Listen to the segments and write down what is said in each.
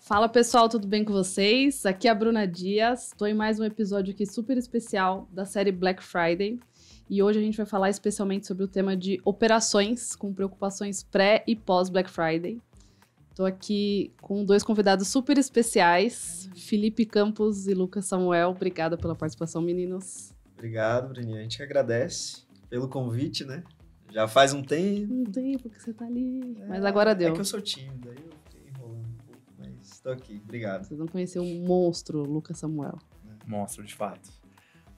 Fala pessoal, tudo bem com vocês? Aqui é a Bruna Dias, estou em mais um episódio aqui super especial da série Black Friday e hoje a gente vai falar especialmente sobre o tema de operações com preocupações pré e pós Black Friday. Estou aqui com dois convidados super especiais, Felipe Campos e Lucas Samuel. Obrigada pela participação, meninos. Obrigado, Bruninha. A gente agradece pelo convite, né? Já faz um tempo. Um tempo que você tá ali, mas agora deu. É que eu sou tímido, aí eu fiquei enrolando um pouco, mas estou aqui. Obrigado. Vocês vão conhecer o monstro Lucas Samuel. Monstro, de fato.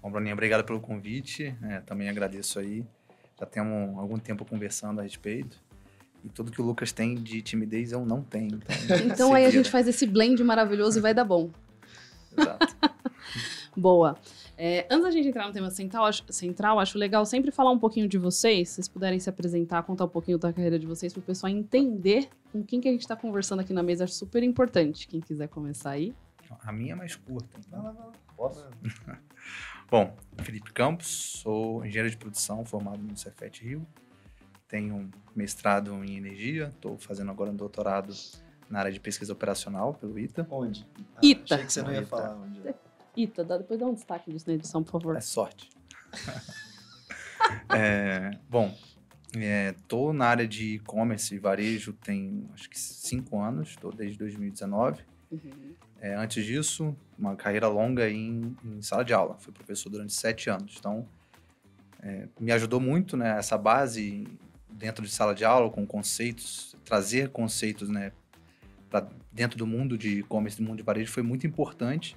Bom, Bruninha, obrigado pelo convite. Também agradeço aí. Já temos algum tempo conversando a respeito. E tudo que o Lucas tem de timidez eu não tenho. Então aí a gente faz esse blend maravilhoso e vai dar bom. Exato. Boa. Antes da gente entrar no tema central, acho legal sempre falar um pouquinho de vocês. Se vocês puderem se apresentar, contar um pouquinho da carreira de vocês para o pessoal entender com quem que a gente está conversando aqui na mesa. Acho super importante. Quem quiser começar aí. A minha é mais curta. Então. Vai lá. Posso? Bom, Felipe Campos, sou engenheiro de produção formado no Cefet Rio. Tenho um mestrado em energia, estou fazendo agora um doutorado na área de pesquisa operacional pelo ITA. Onde? ITA. Achei que você não ia ITA. falar onde. ITA, depois dá um destaque disso na edição, por favor. É sorte. Estou na área de e-commerce e varejo tem acho que 5 anos, estou desde 2019. Uhum. Antes disso, uma carreira longa em sala de aula. Fui professor durante 7 anos. Então, me ajudou muito, né, essa base dentro de sala de aula, com conceitos, trazer conceitos, né, para dentro do mundo de e-commerce, do mundo de varejo, foi muito importante,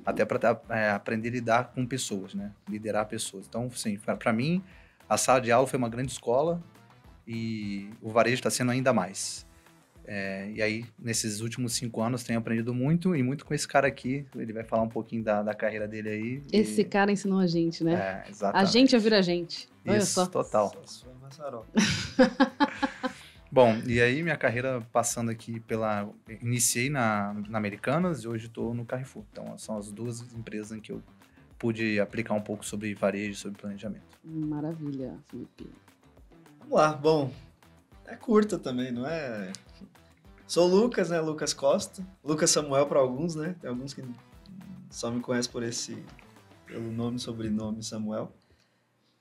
até para aprender a lidar com pessoas, né, liderar pessoas. Então, sim, para mim, a sala de aula foi uma grande escola e o varejo está sendo ainda mais. E aí, nesses últimos 5 anos, tenho aprendido muito, e muito com esse cara aqui. Ele vai falar um pouquinho da carreira dele aí. Esse cara ensinou a gente, né? Exatamente. A gente a vir a gente. Olha Isso, só. total. Sua maçaroca. Bom, e aí minha carreira passando aqui iniciei na Americanas e hoje estou no Carrefour. Então, são as duas empresas em que eu pude aplicar um pouco sobre varejo, sobre planejamento. Maravilha, Felipe. Vamos lá. Bom, é curta também, não é? Sou o Lucas, né? Lucas Costa. Lucas Samuel para alguns, né? Tem alguns que só me conhecem pelo nome e sobrenome Samuel.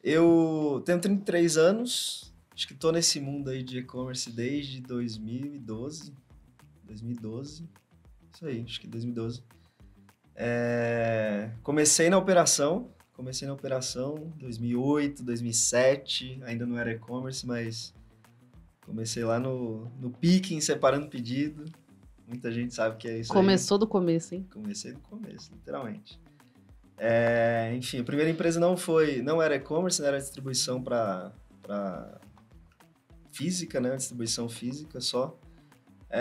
Eu tenho 33 anos. Acho que tô nesse mundo aí de e-commerce desde 2012. 2012. Isso aí, acho que 2012. Comecei na operação 2008, 2007. Ainda não era e-commerce, mas comecei lá no picking, separando pedido. Muita gente sabe que é isso. Começou do começo, hein? Comecei do começo, literalmente. Enfim, a primeira empresa não era e-commerce, era distribuição para física, né? Distribuição física só.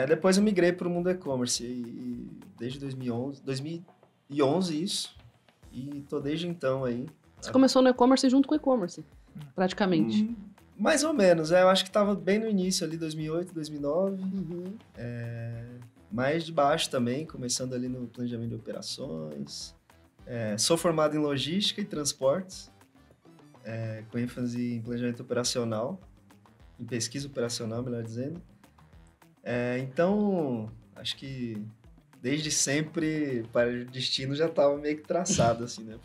Depois eu migrei para o mundo e-commerce e desde 2011 isso. E tô desde então aí. Você começou no e-commerce junto com o e-commerce, praticamente. Mais ou menos, eu acho que estava bem no início ali, 2008, 2009. Uhum. Mais de baixo também, começando ali no planejamento de operações. Sou formado em logística e transportes, com ênfase em planejamento operacional, em pesquisa operacional, melhor dizendo. Então, acho que desde sempre, para o destino já estava meio que traçado, assim, né?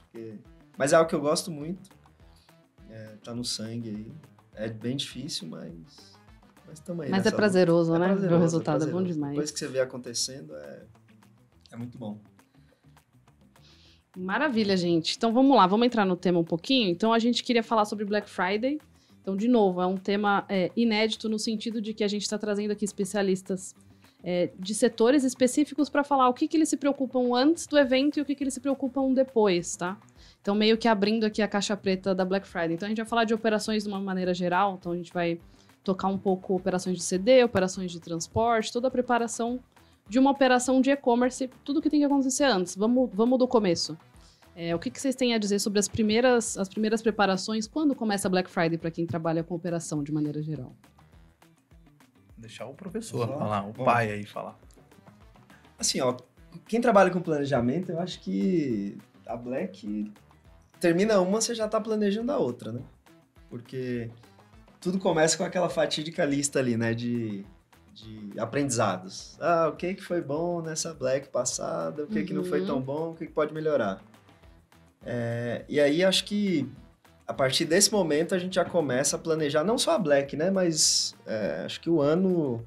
Mas é algo que eu gosto muito, tá no sangue aí. É bem difícil, mas também. Mas é prazeroso, né? Prazeroso, Ver o resultado é bom demais. Depois que você vê acontecendo, é muito bom. Maravilha, gente. Então vamos lá, vamos entrar no tema um pouquinho. Então a gente queria falar sobre Black Friday. Então, de novo, é um tema inédito no sentido de que a gente está trazendo aqui especialistas de setores específicos para falar o que eles se preocupam antes do evento e o que eles se preocupam depois, tá? Então, meio que abrindo aqui a caixa preta da Black Friday. Então, a gente vai falar de operações de uma maneira geral. Então, a gente vai tocar um pouco operações de CD, operações de transporte, toda a preparação de uma operação de e-commerce, tudo que tem que acontecer antes. Vamos do começo. O que vocês têm a dizer sobre as primeiras preparações? Quando começa a Black Friday para quem trabalha com operação de maneira geral? Deixar o professor falar, o pai aí falar. Assim, quem trabalha com planejamento, eu acho que a Black termina uma, você já tá planejando a outra, né? Porque tudo começa com aquela fatídica lista ali, né? de aprendizados. O que foi bom nessa Black passada, o que não foi tão bom, o que pode melhorar. E aí, acho que a partir desse momento a gente já começa a planejar, não só a Black, né? Mas acho que o ano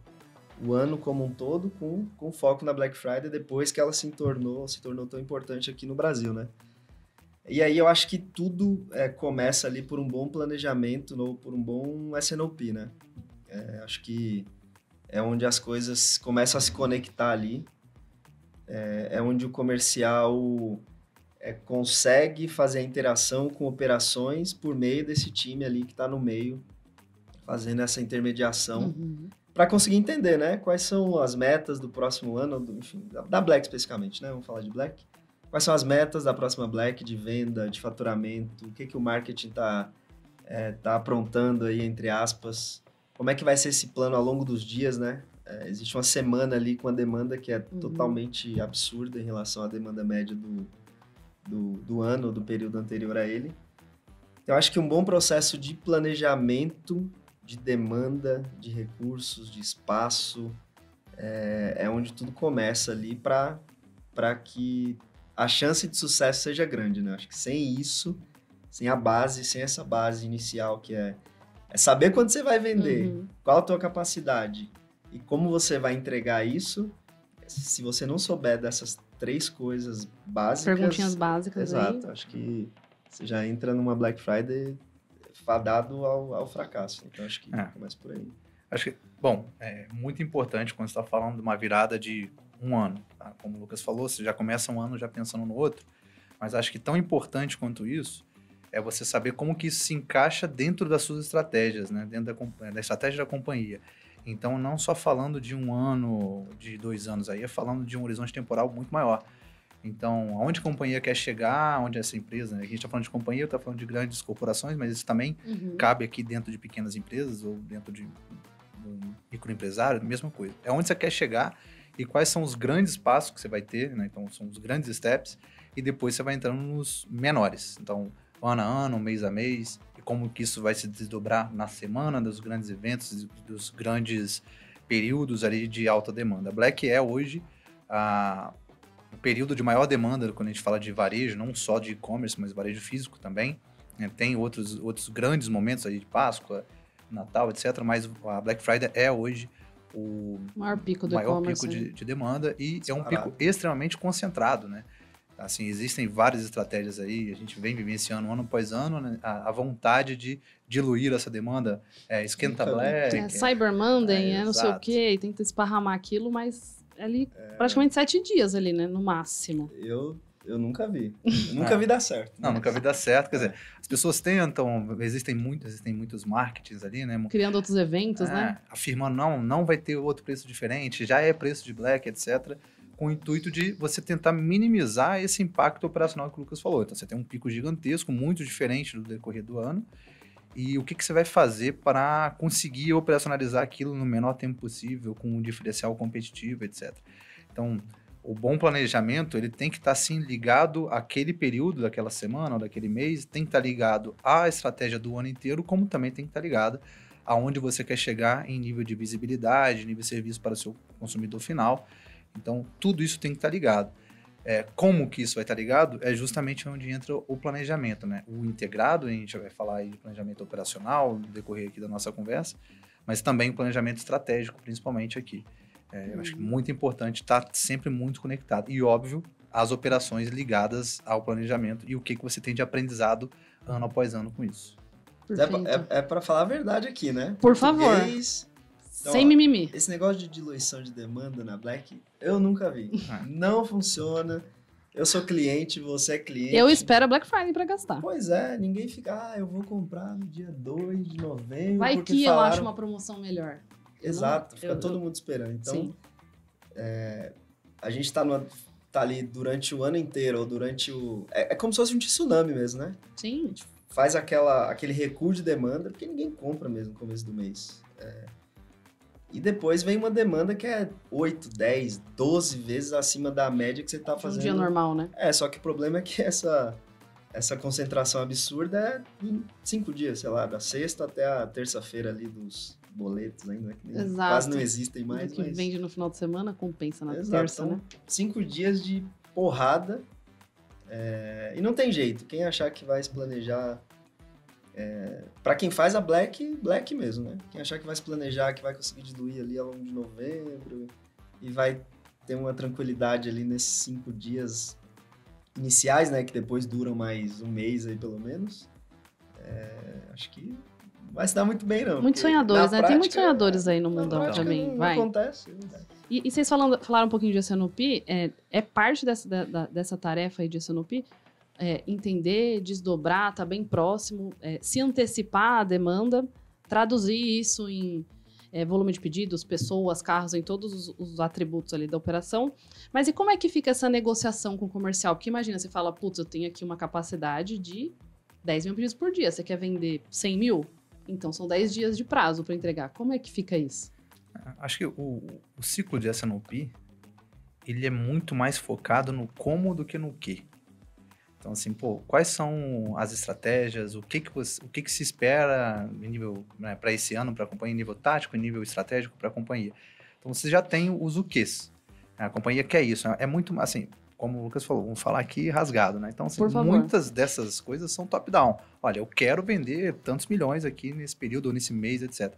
como um todo, com foco na Black Friday, depois que ela se tornou tão importante aqui no Brasil, né? E aí eu acho que tudo começa ali por um bom planejamento, por um bom S&OP, né? Acho que é onde as coisas começam a se conectar ali. É onde o comercial consegue fazer a interação com operações por meio desse time ali que está no meio, fazendo essa intermediação, para conseguir entender, né? Quais são as metas do próximo ano, enfim, da Black especificamente, né? Vamos falar de Black. Quais são as metas da próxima Black de venda, de faturamento, o que o marketing tá aprontando aí, entre aspas, como é que vai ser esse plano ao longo dos dias, né? Existe uma semana ali com a demanda que é totalmente absurda em relação à demanda média do ano, do período anterior a ele. Eu acho que um bom processo de planejamento, de demanda, de recursos, de espaço, é onde tudo começa ali para que a chance de sucesso seja grande, né? Acho que sem isso, sem essa base inicial que é saber quando você vai vender, qual a tua capacidade e como você vai entregar isso, se você não souber dessas 3 coisas básicas... Perguntinhas básicas. Exato, aí. Acho que você já entra numa Black Friday fadado ao fracasso. Então, acho que começa por aí. Acho que, bom, é muito importante quando você está falando de uma virada de um ano. Tá? Como o Lucas falou, você já começa um ano já pensando no outro. Mas acho que tão importante quanto isso é você saber como que isso se encaixa dentro das suas estratégias, né? Dentro da estratégia da companhia. Então, não só falando de um ano, de 2 anos aí, é falando de um horizonte temporal muito maior. Então, aonde a companhia quer chegar, onde essa empresa, né? A gente está falando de companhia, está falando de grandes corporações, mas isso também cabe aqui dentro de pequenas empresas ou dentro de um microempresário, mesma coisa. É onde você quer chegar e quais são os grandes passos que você vai ter, né? Então, são os grandes steps e depois você vai entrando nos menores. Então, ano a ano, mês a mês, e como que isso vai se desdobrar na semana dos grandes eventos, dos grandes períodos ali de alta demanda. A Black é hoje o período de maior demanda quando a gente fala de varejo, não só de e-commerce, mas varejo físico também. Tem outros grandes momentos aí de Páscoa, Natal, etc. Mas a Black Friday é hoje o maior pico de demanda e é um pico extremamente concentrado, né? Assim, existem várias estratégias aí, a gente vem vivenciando ano após ano, né? A vontade de diluir essa demanda, esquenta Black. Cyber Monday, não sei o quê, tenta esparramar aquilo, mas ali praticamente 7 dias ali, né, no máximo. Eu nunca vi. Nunca vi dar certo. Não, nunca vi dar certo. Quer dizer, as pessoas tentam, existem muitos marketings ali, né? Criando outros eventos, né? Afirmando, não vai ter outro preço diferente, já é preço de Black, etc., com o intuito de você tentar minimizar esse impacto operacional que o Lucas falou. Então, você tem um pico gigantesco, muito diferente do decorrer do ano, e o que você vai fazer para conseguir operacionalizar aquilo no menor tempo possível, com um diferencial competitivo, etc. Então, o bom planejamento, ele tem que estar, sim, ligado àquele período, daquela semana ou daquele mês, tem que estar ligado à estratégia do ano inteiro, como também tem que estar ligado aonde você quer chegar em nível de visibilidade, nível de serviço para o seu consumidor final. Então, tudo isso tem que estar ligado. Como que isso vai estar ligado? É justamente onde entra o planejamento, né? O integrado, a gente vai falar aí de planejamento operacional no decorrer aqui da nossa conversa, mas também o planejamento estratégico, principalmente aqui. Eu acho que é muito importante estar sempre muito conectado. E, óbvio, as operações ligadas ao planejamento e o que você tem de aprendizado ano após ano com isso. É para falar a verdade aqui, né? Por favor. Então, sem mimimi. Esse negócio de diluição de demanda na Black, eu nunca vi. Não funciona. Eu sou cliente, você é cliente. Eu espero a Black Friday para gastar. Pois é, ninguém fica, eu vou comprar no dia 2 de novembro. Vai que eu acho uma promoção melhor. Exato, fica todo mundo esperando. Então, a gente tá ali durante o ano inteiro, ou durante o... É como se fosse um tsunami mesmo, né? Sim. A gente faz aquele recuo de demanda, porque ninguém compra mesmo no começo do mês. E depois vem uma demanda que é 8, 10, 12 vezes acima da média que você tá fazendo. Um dia normal, né? Só que o problema é que essa concentração absurda é em 5 dias, sei lá, da sexta até a terça-feira ali boletos ainda, que Exato. quase não existem mais. O que mas... vende no final de semana compensa na Exato, terça, então, né? 5 dias de porrada. E não tem jeito. Quem achar que vai se planejar... para quem faz a Black mesmo, né? Quem achar que vai se planejar, que vai conseguir diluir ali ao longo de novembro e vai ter uma tranquilidade ali nesses 5 dias iniciais, né? Que depois duram mais um mês aí, pelo menos. Acho que não vai se dar muito bem, não. Muitos sonhadores, né? Prática, Tem muitos sonhadores aí no mundão prática também, não vai. acontece. E vocês falaram um pouquinho de SNOP, é parte dessa tarefa aí de SNOP, entender, desdobrar, tá bem próximo, se antecipar à demanda, traduzir isso em volume de pedidos, pessoas, carros, em todos os atributos ali da operação. Mas e como é que fica essa negociação com o comercial? Porque imagina, você fala, putz, eu tenho aqui uma capacidade de 10 mil pedidos por dia, você quer vender 100 mil? Então são 10 dias de prazo para entregar. Como é que fica isso? Acho que o ciclo de SNOP, ele é muito mais focado no como do que no que. Então, assim, quais são as estratégias, o que se espera em nível, né, para esse ano para a companhia, em nível tático, em nível estratégico para a companhia. Então, você já tem os o quês. A companhia quer isso. É muito, assim, como o Lucas falou, vamos falar aqui rasgado, né? Então, assim, muitas dessas coisas são top-down. Olha, eu quero vender tantos milhões aqui nesse período ou nesse mês, etc.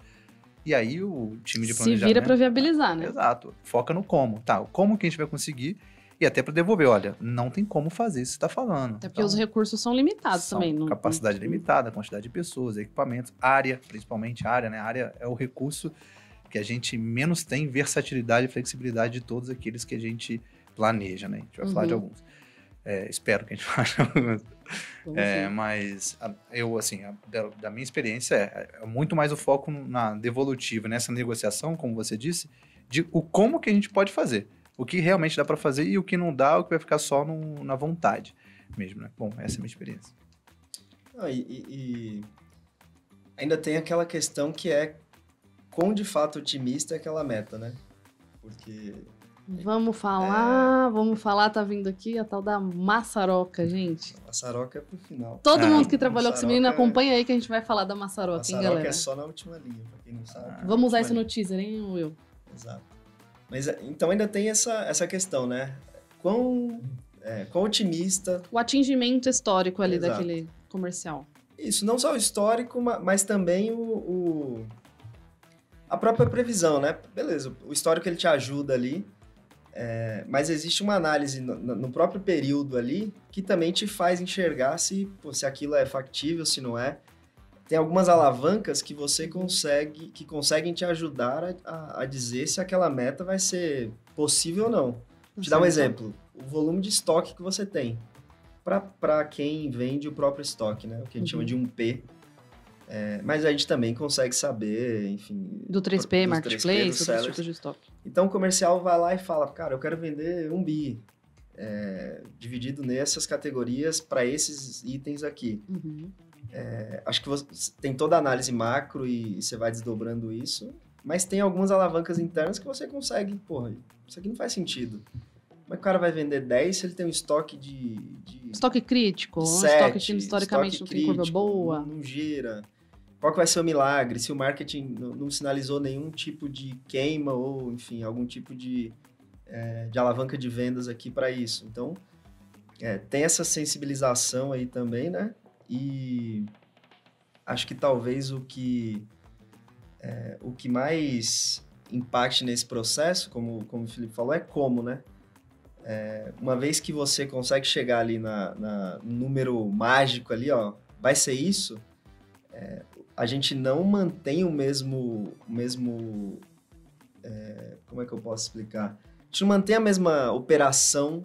E aí o time de planejamento... Se vira para viabilizar, né? Exato. Foca no como. Tá, como que a gente vai conseguir... E até para devolver, olha, não tem como fazer isso que você está falando. Até porque os recursos são limitados são também. Capacidade limitada, quantidade de pessoas, equipamentos, área, principalmente área, né? A área é o recurso que a gente menos tem versatilidade e flexibilidade de todos aqueles que a gente planeja, né? A gente vai falar de alguns. Espero que a gente fale de alguns. Mas eu, assim, da minha experiência, é muito mais o foco na devolutiva, nessa negociação, como você disse, de o como que a gente pode fazer. O que realmente dá para fazer e o que não dá, o que vai ficar só na vontade mesmo, né? Bom, essa é a minha experiência. Ainda tem aquela questão que é quão de fato otimista é aquela meta, né? Porque... Vamos falar, tá vindo aqui a tal da maçaroca, gente. A maçaroca é pro final. Todo mundo que trabalhou com esse menino acompanha aí que a gente vai falar da maçaroca, hein, galera? É só na última linha, pra quem não sabe. Vamos usar isso no teaser, hein, Will? Exato. Mas então ainda tem essa questão, né? Quão otimista... O atingimento histórico ali daquele comercial. Isso, não só o histórico, mas também a própria previsão, né? Beleza, o histórico ele te ajuda ali, mas existe uma análise no próprio período ali que também te faz enxergar se aquilo é factível, se não é. Tem algumas alavancas que você conseguem te ajudar a dizer se aquela meta vai ser possível ou não. Vou te dar um exemplo. O volume de estoque que você tem. Para quem vende o próprio estoque, né? O que a gente chama de 1P. Mas a gente também consegue saber, enfim... Do 3P, Marketplace, outros tipos de estoque. Então o comercial vai lá e fala, cara, eu quero vender 1 bi. Dividido nessas categorias para esses itens aqui. Acho que você tem toda a análise macro e você vai desdobrando isso, mas tem algumas alavancas internas que você consegue, isso aqui não faz sentido. Como é que o cara vai vender 10 se ele tem um estoque de estoque crítico, 7, um estoque que historicamente não tem curva boa. Não gira. Qual que vai ser o milagre? Se o marketing não sinalizou nenhum tipo de queima ou, enfim, algum tipo de alavanca de vendas aqui para isso. Então, tem essa sensibilização aí também, né? E acho que talvez o que mais impacte nesse processo, como o Felipe falou, é como, né? Uma vez que você consegue chegar ali no número mágico ali, ó, vai ser isso, a gente não mantém o mesmo como é que eu posso explicar? A gente não mantém a mesma operação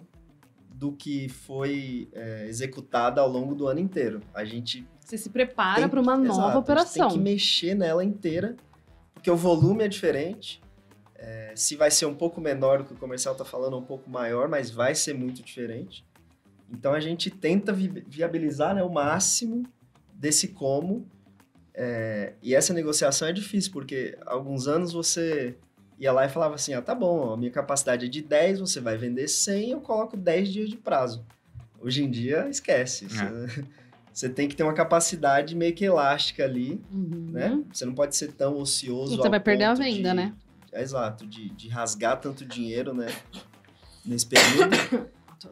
do que foi executada ao longo do ano inteiro. Você se prepara para uma nova operação. A gente tem que mexer nela inteira, porque o volume é diferente. Se vai ser um pouco menor do que o comercial está falando, um pouco maior, mas vai ser muito diferente. Então, a gente tenta viabilizar, né, o máximo desse como. E essa negociação é difícil, porque há alguns anos você ia lá e falava assim, tá bom, a minha capacidade é de 10, você vai vender 100, eu coloco 10 dias de prazo. Hoje em dia, esquece. você tem que ter uma capacidade meio que elástica ali, Uhum. né? Você não pode ser tão ocioso E você vai perder a ponto venda, né? Exato, de rasgar tanto dinheiro, né? Nesse período.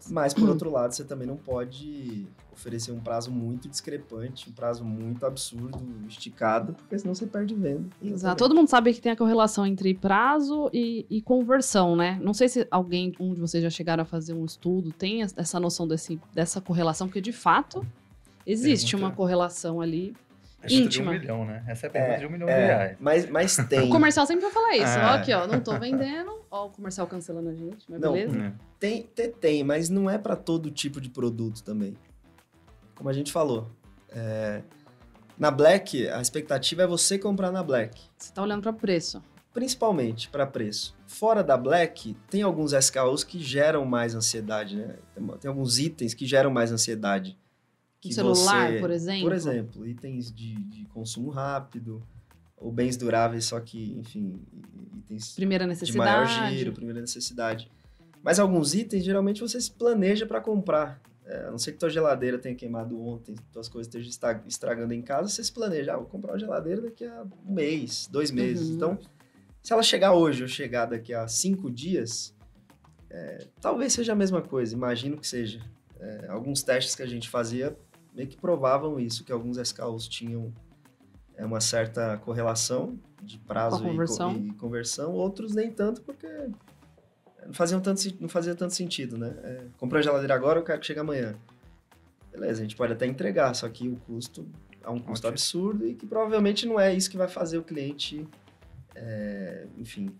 Mas, por outro lado, você também não pode oferecer um prazo muito discrepante, um prazo muito absurdo, esticado, porque senão você perde venda. Exato. Todo mundo sabe que tem a correlação entre prazo e conversão, né? Não sei se um de vocês já chegaram a fazer um estudo, tem essa noção dessa correlação, porque de fato existe uma correlação ali íntima. De 1 milhão, né? Essa é a pergunta de 1 milhão de reais. Mas tem. O comercial sempre vai falar isso. Ó, aqui, ó, não tô vendendo. Ó, o comercial cancelando a gente, mas Não, beleza? Tem, mas não é para todo tipo de produto também. Como a gente falou. Na Black, a expectativa é você comprar na Black. Você tá olhando para preço. Principalmente para preço. Fora da Black, tem alguns SKUs que geram mais ansiedade, né? Tem alguns itens que geram mais ansiedade. Um celular, por exemplo? Por exemplo, itens de consumo rápido, ou bens duráveis, só que, enfim, itens Primeira de necessidade. maior giro, primeira necessidade. Mas alguns itens, geralmente, você se planeja para comprar. A não ser que tua geladeira tenha queimado ontem, tuas coisas estejam estragando em casa, você se planeja. Vou comprar uma geladeira daqui a 1 mês, 2 meses. Uhum. Então, se ela chegar hoje ou chegar daqui a 5 dias, talvez seja a mesma coisa, imagino que seja. Alguns testes que a gente fazia meio que provavam isso, que alguns SKUs tinham uma certa correlação de prazo e conversão, outros nem tanto, porque não fazia tanto sentido, né? Comprei a geladeira agora, eu quero que chegue amanhã. Beleza, a gente pode até entregar, só que o custo é um custo absurdo e que provavelmente não é isso que vai fazer o cliente, enfim,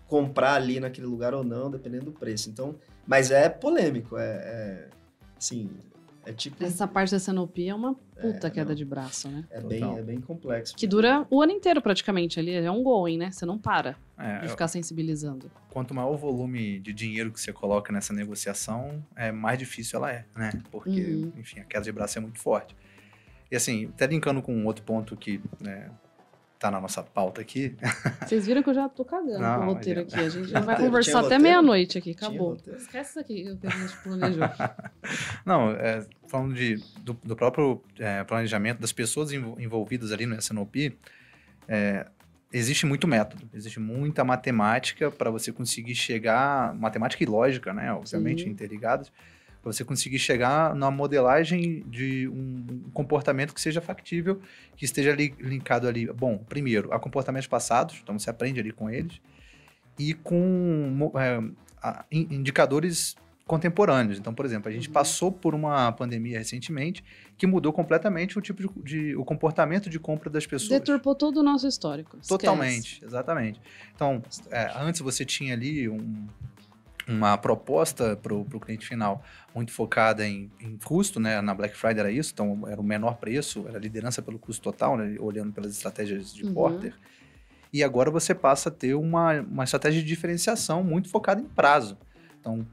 comprar ali naquele lugar ou não, dependendo do preço. Então, mas é polêmico, assim... tipo... Essa parte da Sanopi é uma puta queda de braço, né? É bem complexo. Que dura o ano inteiro praticamente ali, é um going, né? Você não para de ficar sensibilizando. Quanto maior o volume de dinheiro que você coloca nessa negociação, mais difícil ela é, né? Porque, enfim, a queda de braço é muito forte. E assim, até linkando com um outro ponto que tá na nossa pauta aqui. Vocês viram que eu já tô cagando com o roteiro aqui. A gente já vai roteiro, conversar até meia-noite aqui, acabou. Esquece isso aqui que a gente planejou. Não, falando do próprio planejamento das pessoas envolvidas ali no S&OP, existe muito método, existe muita matemática para você conseguir chegar, matemática e lógica, né, obviamente interligadas, para você conseguir chegar na modelagem de um comportamento que seja factível, que esteja linkado ali, bom, primeiro, a comportamentos passados, então você aprende ali com eles, e com indicadores contemporâneos. Então, por exemplo, a gente passou por uma pandemia recentemente que mudou completamente o tipo o comportamento de compra das pessoas. Deturpou todo o nosso histórico. Totalmente, exatamente. Então, antes você tinha ali uma proposta para o cliente final muito focada em custo, né? Na Black Friday era isso, então era o menor preço, era a liderança pelo custo total, né? Olhando pelas estratégias de Porter. E agora você passa a ter uma estratégia de diferenciação muito focada em prazo. Então,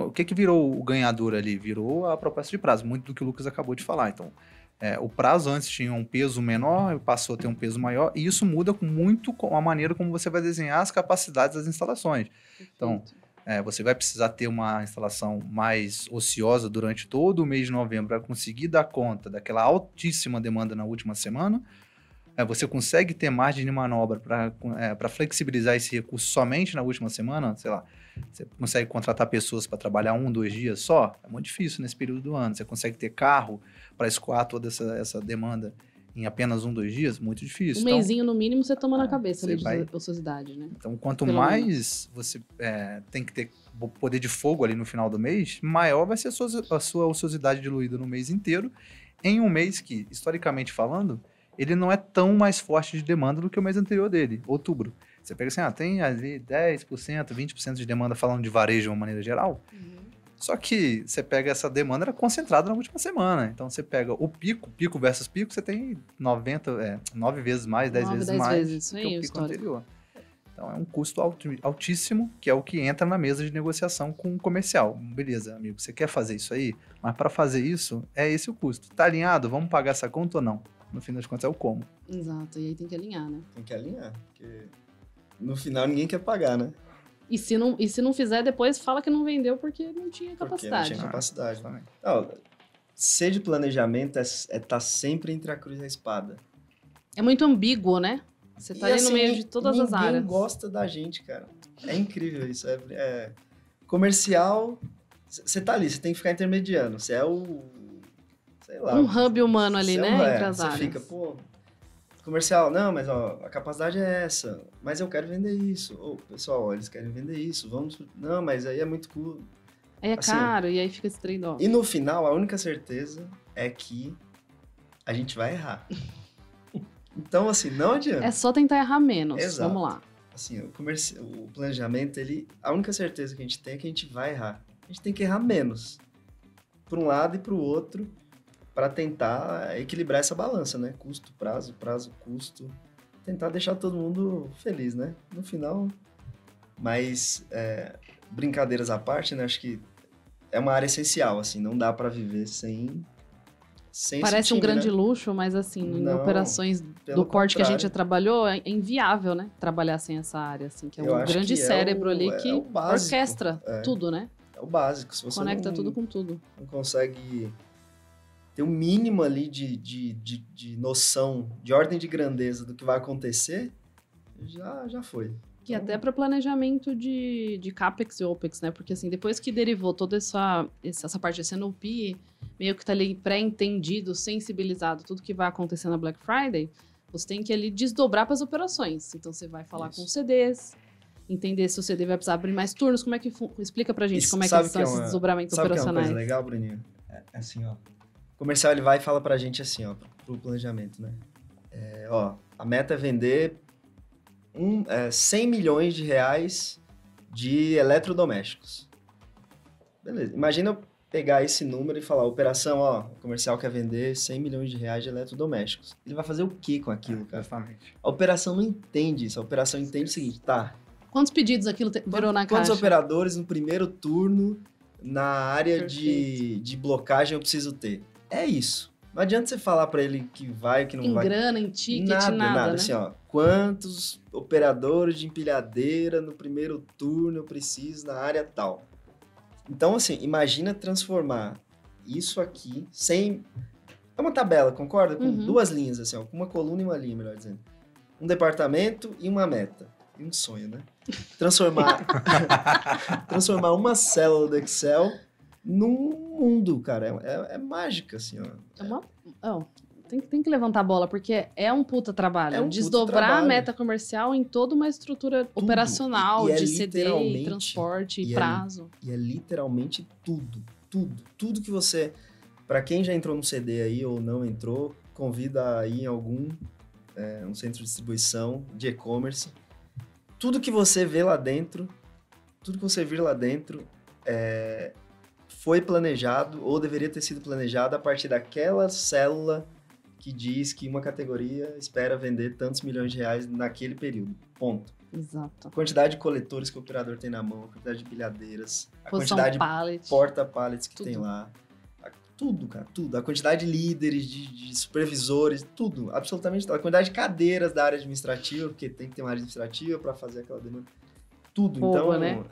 o que virou o ganhador ali? Virou a proposta de prazo, muito do que o Lucas acabou de falar. Então, o prazo antes tinha um peso menor, passou a ter um peso maior, e isso muda muito com a maneira como você vai desenhar as capacidades das instalações. Então, você vai precisar ter uma instalação mais ociosa durante todo o mês de novembro para conseguir dar conta daquela altíssima demanda na última semana. Você consegue ter margem de manobra para flexibilizar esse recurso somente na última semana? Sei lá, você consegue contratar pessoas para trabalhar 1, 2 dias só? É muito difícil nesse período do ano. Você consegue ter carro para escoar toda essa demanda em apenas 1, 2 dias? Muito difícil. Um mêsinho no mínimo você toma na cabeça de ociosidade, né? Então, quanto mais você tem que ter poder de fogo ali no final do mês, maior vai ser a sua ociosidade diluída no mês inteiro, em um mês que, historicamente falando, ele não é tão mais forte de demanda do que o mês anterior dele, outubro. Você pega assim, tem ali 10%, 20% de demanda falando de varejo de uma maneira geral. Só que você pega essa demanda, era concentrada na última semana. Então, você pega o pico versus pico, você tem 9 vezes mais, 10 vezes mais isso aí, que o pico anterior. Então, é um custo altíssimo, que é o que entra na mesa de negociação com o comercial. Beleza, amigo, você quer fazer isso aí? Mas para fazer isso, é esse o custo. Tá alinhado? Vamos pagar essa conta ou não? No fim das contas, é o como. Exato, e aí tem que alinhar, né? Tem que alinhar, porque no final ninguém quer pagar, né? E se não fizer, depois fala que não vendeu porque não tinha capacidade. Porque não tinha capacidade. Também. ser de planejamento é tá sempre entre a cruz e a espada. É muito ambíguo, né? Você tá E, ali no assim, meio de todas as áreas. Ninguém gosta da gente, cara. É incrível isso. Comercial, você tá ali, você tem que ficar intermediando. Você é o... Sei lá. Um hub humano ali, você né? Entre as você áreas. fica, pô... Comercial, não, mas ó, a capacidade é essa. Mas eu quero vender isso. Ô, pessoal, ó, eles querem vender isso. Vamos... Não, mas aí é muito cool. Aí é assim, caro, e aí fica esse trade-off. E no final, a única certeza é que a gente vai errar. Então, assim, não adianta. É só tentar errar menos. Exato. Vamos lá. Assim, o planejamento, a única certeza que a gente tem é que a gente vai errar. A gente tem que errar menos. Para um lado e para o outro, para tentar equilibrar essa balança, né? Custo, prazo, custo. Tentar deixar todo mundo feliz, né? No final, mas brincadeiras à parte, né? Acho que é uma área essencial, assim, não dá para viver sem Parece esse time, um grande né? luxo, mas assim, em Não, operações pelo do porte que a gente já contrário. trabalhou, é inviável, né? Trabalhar sem essa área, assim, que é Eu um acho grande que cérebro ali é que o básico. orquestra tudo, né? É o básico. Se você Conecta não, tudo com tudo. não consegue ter um mínimo ali de noção, de ordem de grandeza do que vai acontecer, já foi. E até para planejamento de CAPEX e OPEX, né? Porque assim, depois que derivou toda essa parte de S&OP, meio que tá ali pré-entendido, sensibilizado, tudo que vai acontecer na Black Friday, você tem que ali desdobrar para as operações. Então você vai falar Isso. com os CDs, entender se o CD vai precisar abrir mais turnos, como é que explica pra gente Isso, como é que sabe são que é esses uma- desdobramentos Sabe o que é uma operacionais. coisa legal, Bruninho? É assim, ó. O comercial, ele vai e fala pra gente assim, ó, pro planejamento, né? A meta é vender 100 milhões de reais de eletrodomésticos. Beleza. Imagina eu pegar esse número e falar, operação, ó, o comercial quer vender 100 milhões de reais de eletrodomésticos. Ele vai fazer o quê com aquilo, cara? Exatamente. A operação não entende isso. A operação entende o seguinte, tá, Quantos pedidos aquilo virou na quantos caixa? operadores no primeiro turno na área de Perfeito. blocagem eu preciso ter? É isso. Não adianta você falar pra ele que vai, que não Em vai. grana, em ticket, nada, né? Assim, ó, quantos operadores de empilhadeira no primeiro turno eu preciso na área tal? Então, assim, imagina transformar isso aqui sem... É uma tabela, concorda? Com Uhum. duas linhas, assim, ó, com uma coluna e uma linha, melhor dizendo. Um departamento e uma meta. E um sonho, né? Transformar uma célula do Excel num mundo, cara. É mágica, assim, ó. Tem que levantar a bola, porque é um puta trabalho. É um puta Desdobrar trabalho. a meta comercial em toda uma estrutura Tudo. operacional, E é de CD, literalmente- transporte, e é- prazo. E é literalmente tudo que você... Pra quem já entrou no CD aí ou não entrou, convida a ir em algum um centro de distribuição de e-commerce. Tudo que você vê lá dentro, tudo que você vir lá dentro foi planejado ou deveria ter sido planejado a partir daquela célula que diz que uma categoria espera vender tantos milhões de reais naquele período. Ponto. Exato. A quantidade de coletores que o operador tem na mão, a quantidade de pilhadeiras, a Posição quantidade de pallet. porta-pallets que Tudo. tem lá. Tudo, cara, tudo. A quantidade de líderes, de supervisores, tudo. Absolutamente tudo. A quantidade de cadeiras da área administrativa, porque tem que ter uma área administrativa para fazer aquela demanda. Tudo. Fogo, Então, né?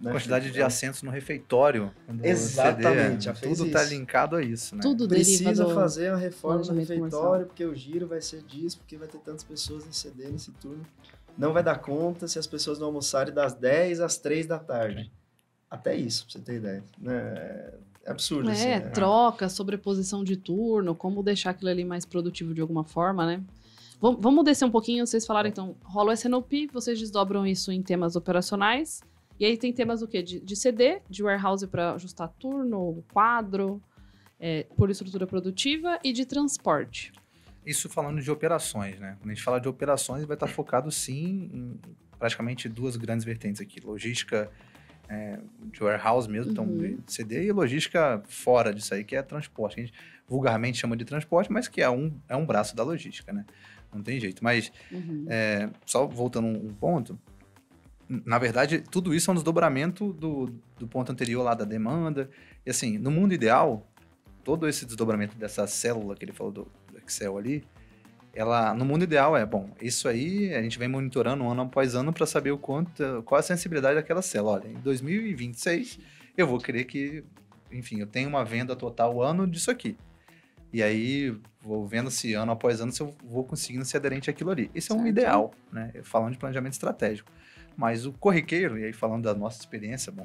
né, Quantidade de assentos no refeitório. quando Exatamente, já CD, fez tudo tá isso. linkado a isso, né? Tudo deriva Precisa do... fazer uma reforma no planejamento refeitório, comercial. porque o giro vai ser disso, porque vai ter tantas pessoas nesse CD, nesse turno. Não vai dar conta se as pessoas não almoçarem das 10 às 3 da tarde. Até isso, pra você ter ideia. Né? É absurdo, assim. Troca, sobreposição de turno, como deixar aquilo ali mais produtivo de alguma forma, né? Vamos descer um pouquinho, vocês falaram então, rola o S&OP, vocês desdobram isso em temas operacionais, e aí tem temas o quê? De CD, de warehouse para ajustar turno, quadro, por estrutura produtiva, e de transporte. Isso falando de operações, né? Quando a gente fala de operações, vai estar focado sim em praticamente duas grandes vertentes aqui. Logística de warehouse mesmo, então de CD, e logística fora disso aí, que é transporte. A gente vulgarmente chama de transporte, mas que é um braço da logística, né? Não tem jeito. Mas, só voltando um ponto, na verdade, tudo isso é um desdobramento do ponto anterior lá da demanda. E assim, no mundo ideal, todo esse desdobramento dessa célula que ele falou do Excel ali, no mundo ideal isso aí a gente vem monitorando ano após ano para saber qual a sensibilidade daquela célula. Olha, em 2026 eu vou querer que enfim, eu tenho uma venda total ano disso aqui. E aí, vou vendo se ano após ano, se eu vou conseguindo ser aderente àquilo ali. Esse é um Certo. ideal, né? Falando de planejamento estratégico. Mas o corriqueiro, e aí falando da nossa experiência, bom,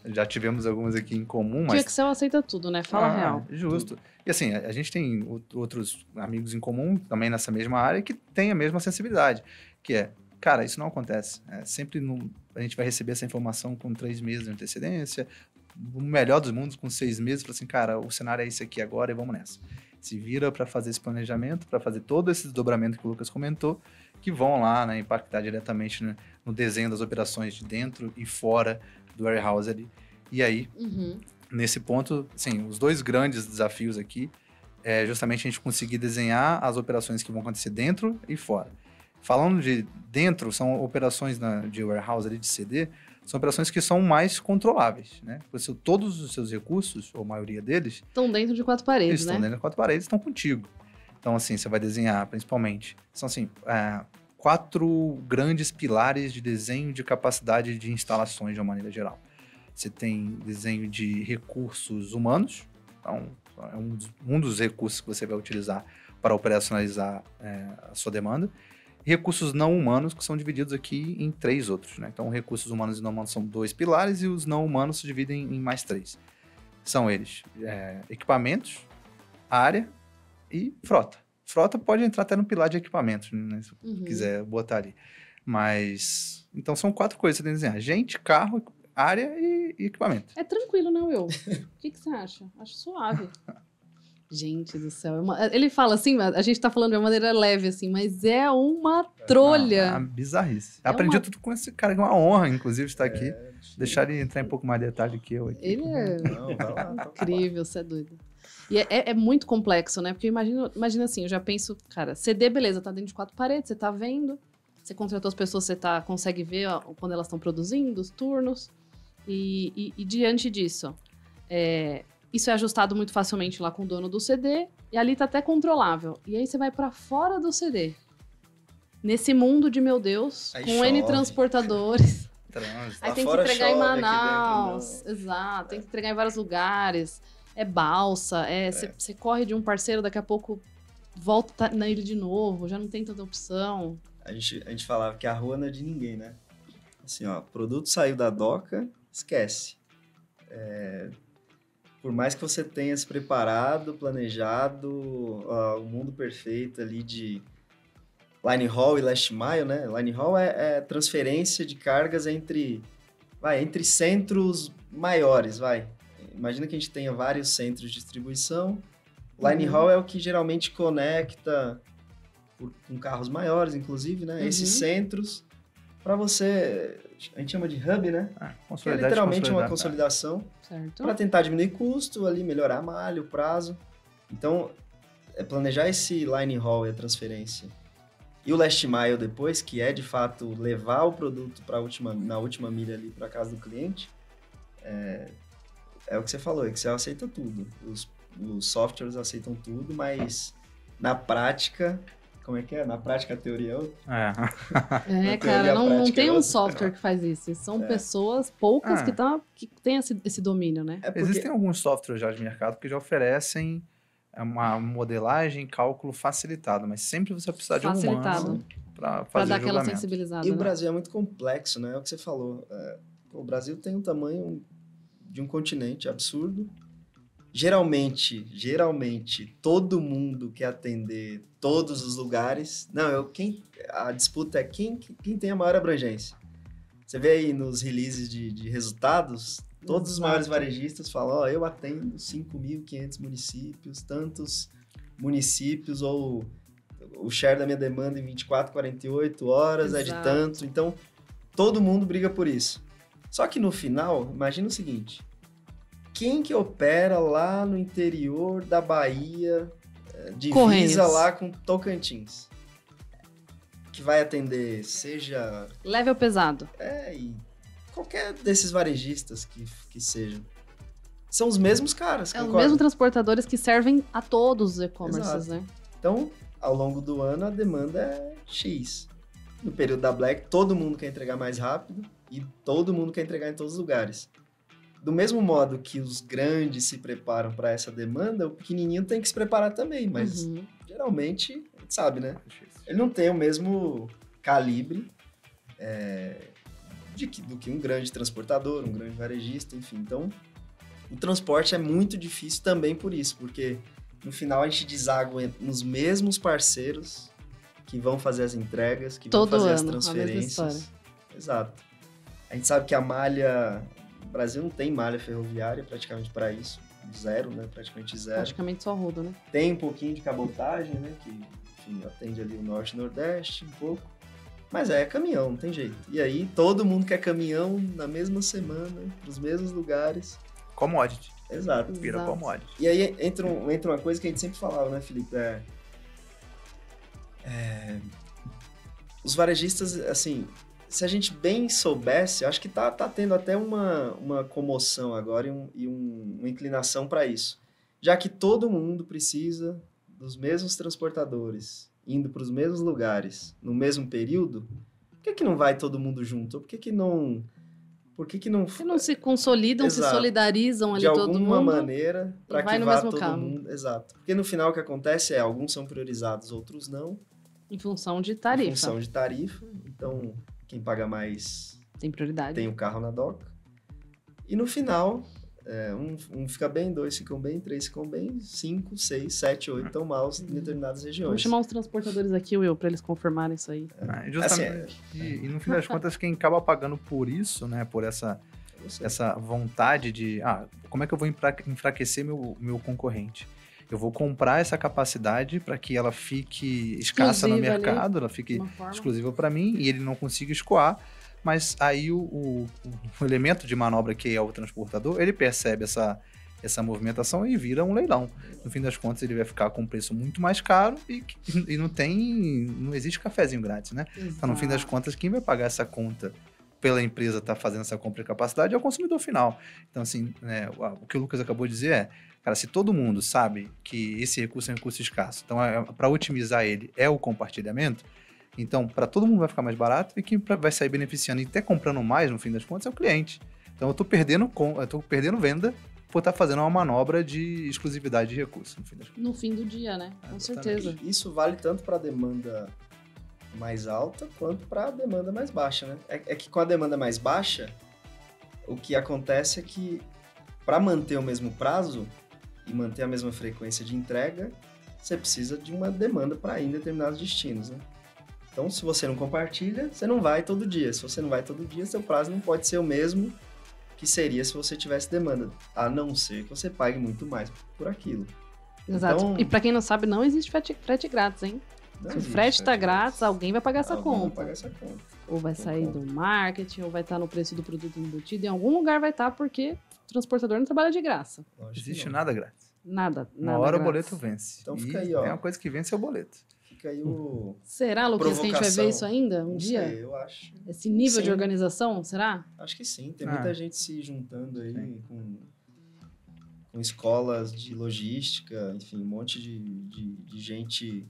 já tivemos algumas aqui em comum, Que mas... o Excel aceita tudo, né? Fala a real. Justo. E assim, a gente tem outros amigos em comum, também nessa mesma área, que têm a mesma sensibilidade, que é, cara, isso não acontece. Sempre a gente vai receber essa informação com 3 meses de antecedência, no melhor dos mundos, com 6 meses, fala assim, cara, o cenário é esse aqui agora e vamos nessa. Se vira para fazer esse planejamento, para fazer todo esse desdobramento que o Lucas comentou, que vão lá, né, impactar diretamente, né, no desenho das operações de dentro e fora do warehouse ali. E aí, nesse ponto, assim, os 2 grandes desafios aqui é justamente a gente conseguir desenhar as operações que vão acontecer dentro e fora. Falando de dentro, são operações de warehouse ali, de CD, são operações que são mais controláveis, né? Porque todos os seus recursos, ou a maioria deles... Estão dentro de 4 paredes, eles né? estão dentro de 4 paredes, estão contigo. Então, assim, você vai desenhar, principalmente... São, assim, 4 grandes pilares de desenho de capacidade de instalações de uma maneira geral. Você tem desenho de recursos humanos. Então, é um dos recursos que você vai utilizar para operacionalizar a sua demanda. Recursos não humanos, que são divididos aqui em 3 outros, né? Então, recursos humanos e não humanos são 2 pilares e os não humanos se dividem em mais 3. São eles equipamentos, área e frota. Frota pode entrar até no pilar de equipamentos, né? Se quiser botar ali. Mas, então são 4 coisas que você tem que desenhar. Gente, carro, área e equipamento. É tranquilo, não, Will? O que você acha? Acho suave. Gente do céu. Ele fala assim, a gente tá falando de uma maneira leve, assim, mas é uma trolha. É uma bizarrice. Aprendi tudo com esse cara, que é uma honra, inclusive, estar aqui. Deixar ele entrar em um pouco mais de detalhe que eu aqui. Ele é Não, vai lá, incrível, você é doido. E é muito complexo, né? Porque imagina assim, eu já penso, cara, CD, beleza, tá dentro de 4 paredes, você tá vendo, você contratou as pessoas, você consegue ver quando elas estão produzindo, os turnos. E diante disso, isso é ajustado muito facilmente lá com o dono do CD, e ali tá até controlável. E aí você vai pra fora do CD. Nesse mundo de, meu Deus, aí com chove. N transportadores. Trânsito. Aí Lá tem que fora entregar em chove, aqui Manaus. dentro não. Exato, tem que entregar em vários lugares. É balsa, você corre de um parceiro, daqui a pouco volta na ilha de novo, já não tem tanta opção. A gente falava que a rua não é de ninguém, né? Assim, ó, produto saiu da doca, esquece. Por mais que você tenha se preparado, planejado, o mundo perfeito ali de line haul e last mile, né? Line haul é transferência de cargas entre centros maiores, Imagina que a gente tenha vários centros de distribuição. Line haul é o que geralmente conecta com carros maiores, inclusive, né? Esses centros, para você... A gente chama de hub, né? Que é literalmente uma consolidação para tentar diminuir custo, ali, melhorar a malha, o prazo. Então, planejar esse line haul e a transferência. E o last mile depois, que é, de fato, levar o produto na última milha ali para casa do cliente, é o que você falou, Excel aceita tudo. Os softwares aceitam tudo, mas na prática... Como é que é? Na prática, a teoria é outra. Cara, não tem um software que faz isso. São pessoas poucas que têm esse domínio, né? Existem alguns softwares já de mercado que já oferecem uma modelagem, cálculo facilitado, mas sempre você vai precisar de um humano para fazer pra dar o julgamento. aquela sensibilizada. E né? O Brasil é muito complexo, né? É o que você falou. O Brasil tem um tamanho de um continente absurdo. Geralmente, todo mundo quer atender todos os lugares. A disputa é quem tem a maior abrangência. Você vê aí nos releases de resultados, todos os maiores varejistas falam, eu atendo 5.500 municípios, tantos municípios, ou o share da minha demanda em 24, 48 horas é de tanto. Então, todo mundo briga por isso. Só que no final, imagina o seguinte... Quem que opera lá no interior da Bahia, divisa lá com Tocantins? Que vai atender, seja... Leve ou pesado? E qualquer desses varejistas que sejam. São os mesmos caras, os mesmos transportadores que servem a todos os e-commerces, né? Então, ao longo do ano, a demanda é X. No período da Black, todo mundo quer entregar mais rápido e todo mundo quer entregar em todos os lugares. do mesmo modo que os grandes se preparam para essa demanda, o pequenininho tem que se preparar também, mas geralmente, a gente sabe, né? Ele não tem o mesmo calibre do que um grande transportador, um grande varejista, enfim. Então, o transporte é muito difícil também por isso, porque no final a gente deságua nos mesmos parceiros que vão fazer as entregas, que vão fazer as transferências. Exato. A gente sabe que a malha... O Brasil não tem malha ferroviária praticamente para isso. Zero, né? Praticamente zero. Praticamente só rodo, né? Tem um pouquinho de cabotagem, né? Que, enfim, atende ali o Norte e Nordeste, um pouco. Mas é caminhão, não tem jeito. E aí, todo mundo quer caminhão na mesma semana, nos mesmos lugares. Commodity. Exato. Vira commodity. E aí, entra uma coisa que a gente sempre falava, né, Felipe? Os varejistas, assim... Se a gente bem soubesse, acho que tá tendo até uma comoção agora e uma inclinação para isso. Já que todo mundo precisa dos mesmos transportadores, indo para os mesmos lugares, no mesmo período, por que não vai todo mundo junto? Por que não se consolidam, Exato. Se solidarizam ali todo mundo? De alguma maneira, para que vá todo carro. mundo. Exato. Porque no final o que acontece alguns são priorizados, outros não. Em função de tarifa. Em função de tarifa. Então... Quem paga mais tem prioridade. Tem o carro na doca. E no final, um fica bem, 2 ficam bem, 3 ficam bem, 5, 6, 7, 8 estão mal em determinadas regiões. Vamos chamar os transportadores aqui, Will, para eles confirmarem isso aí. Justamente. E no fim das contas, quem acaba pagando por isso, né? Por essa vontade de... como é que eu vou enfraquecer meu concorrente? Eu vou comprar essa capacidade para que ela fique escassa no mercado, ela fique exclusiva para mim e ele não consiga escoar, mas aí o elemento de manobra que é o transportador, ele percebe essa movimentação e vira um leilão. No fim das contas, ele vai ficar com um preço muito mais caro e não existe cafezinho grátis, né? Exato. Então, no fim das contas, quem vai pagar essa conta pela empresa estar fazendo essa compra de capacidade é o consumidor final. Então, assim, o que o Lucas acabou de dizer cara, se todo mundo sabe que esse recurso é um recurso escasso, então para otimizar ele é o compartilhamento, então para todo mundo vai ficar mais barato e quem vai sair beneficiando e até comprando mais no fim das contas é o cliente. Então eu estou perdendo venda por estar fazendo uma manobra de exclusividade de recurso. No fim do dia, né? Com certeza. Isso vale tanto para a demanda mais alta quanto para a demanda mais baixa, né? É que com a demanda mais baixa, o que acontece é que para manter o mesmo prazo e manter a mesma frequência de entrega, você precisa de uma demanda para ir em determinados destinos, né? Então, se você não compartilha, você não vai todo dia. Se você não vai todo dia, seu prazo não pode ser o mesmo que seria se você tivesse demanda, a não ser que você pague muito mais por aquilo. Exato. Então, e para quem não sabe, não existe frete grátis, hein? Se o frete está grátis, alguém vai pagar essa conta. Vai pagar essa conta. Ou vai sair do marketing, ou vai estar no preço do produto embutido. Em algum lugar vai estar, porque o transportador não trabalha de graça. Não existe nada grátis. Nada Uma hora grátis. O boleto vence. Então fica aí, ó. É uma coisa que vence é o boleto. Fica aí o... Será, Lucas, que a gente vai ver isso ainda um dia? Sei, eu acho. Esse nível de organização, será? Acho que sim. Tem muita gente se juntando aí com escolas de logística, enfim, um monte de gente...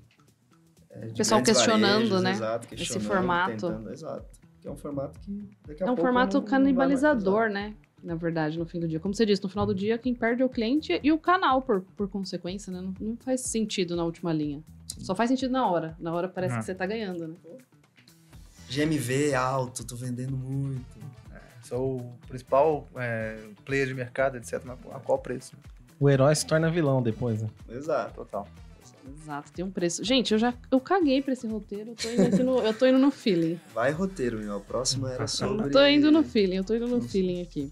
O pessoal questionando, varejos, né? Exato, esse formato. Exato. Que é um formato que daqui a pouco... É um formato não canibalizador, né? Na verdade, no fim do dia. Como você disse, no final do dia, quem perde é o cliente e o canal, por consequência, né? Não faz sentido na última linha. Sim. Só faz sentido na hora. Na hora parece que você tá ganhando, né? GMV alto, tô vendendo muito. Sou o principal player de mercado, etc. Mas a qual preço? O herói se torna vilão depois, né? Exato. Total. Exato, tem um preço. Gente, eu caguei pra esse roteiro, eu tô indo no feeling. Vai roteiro, meu. A próxima era sobre... Eu tô indo no feeling aqui.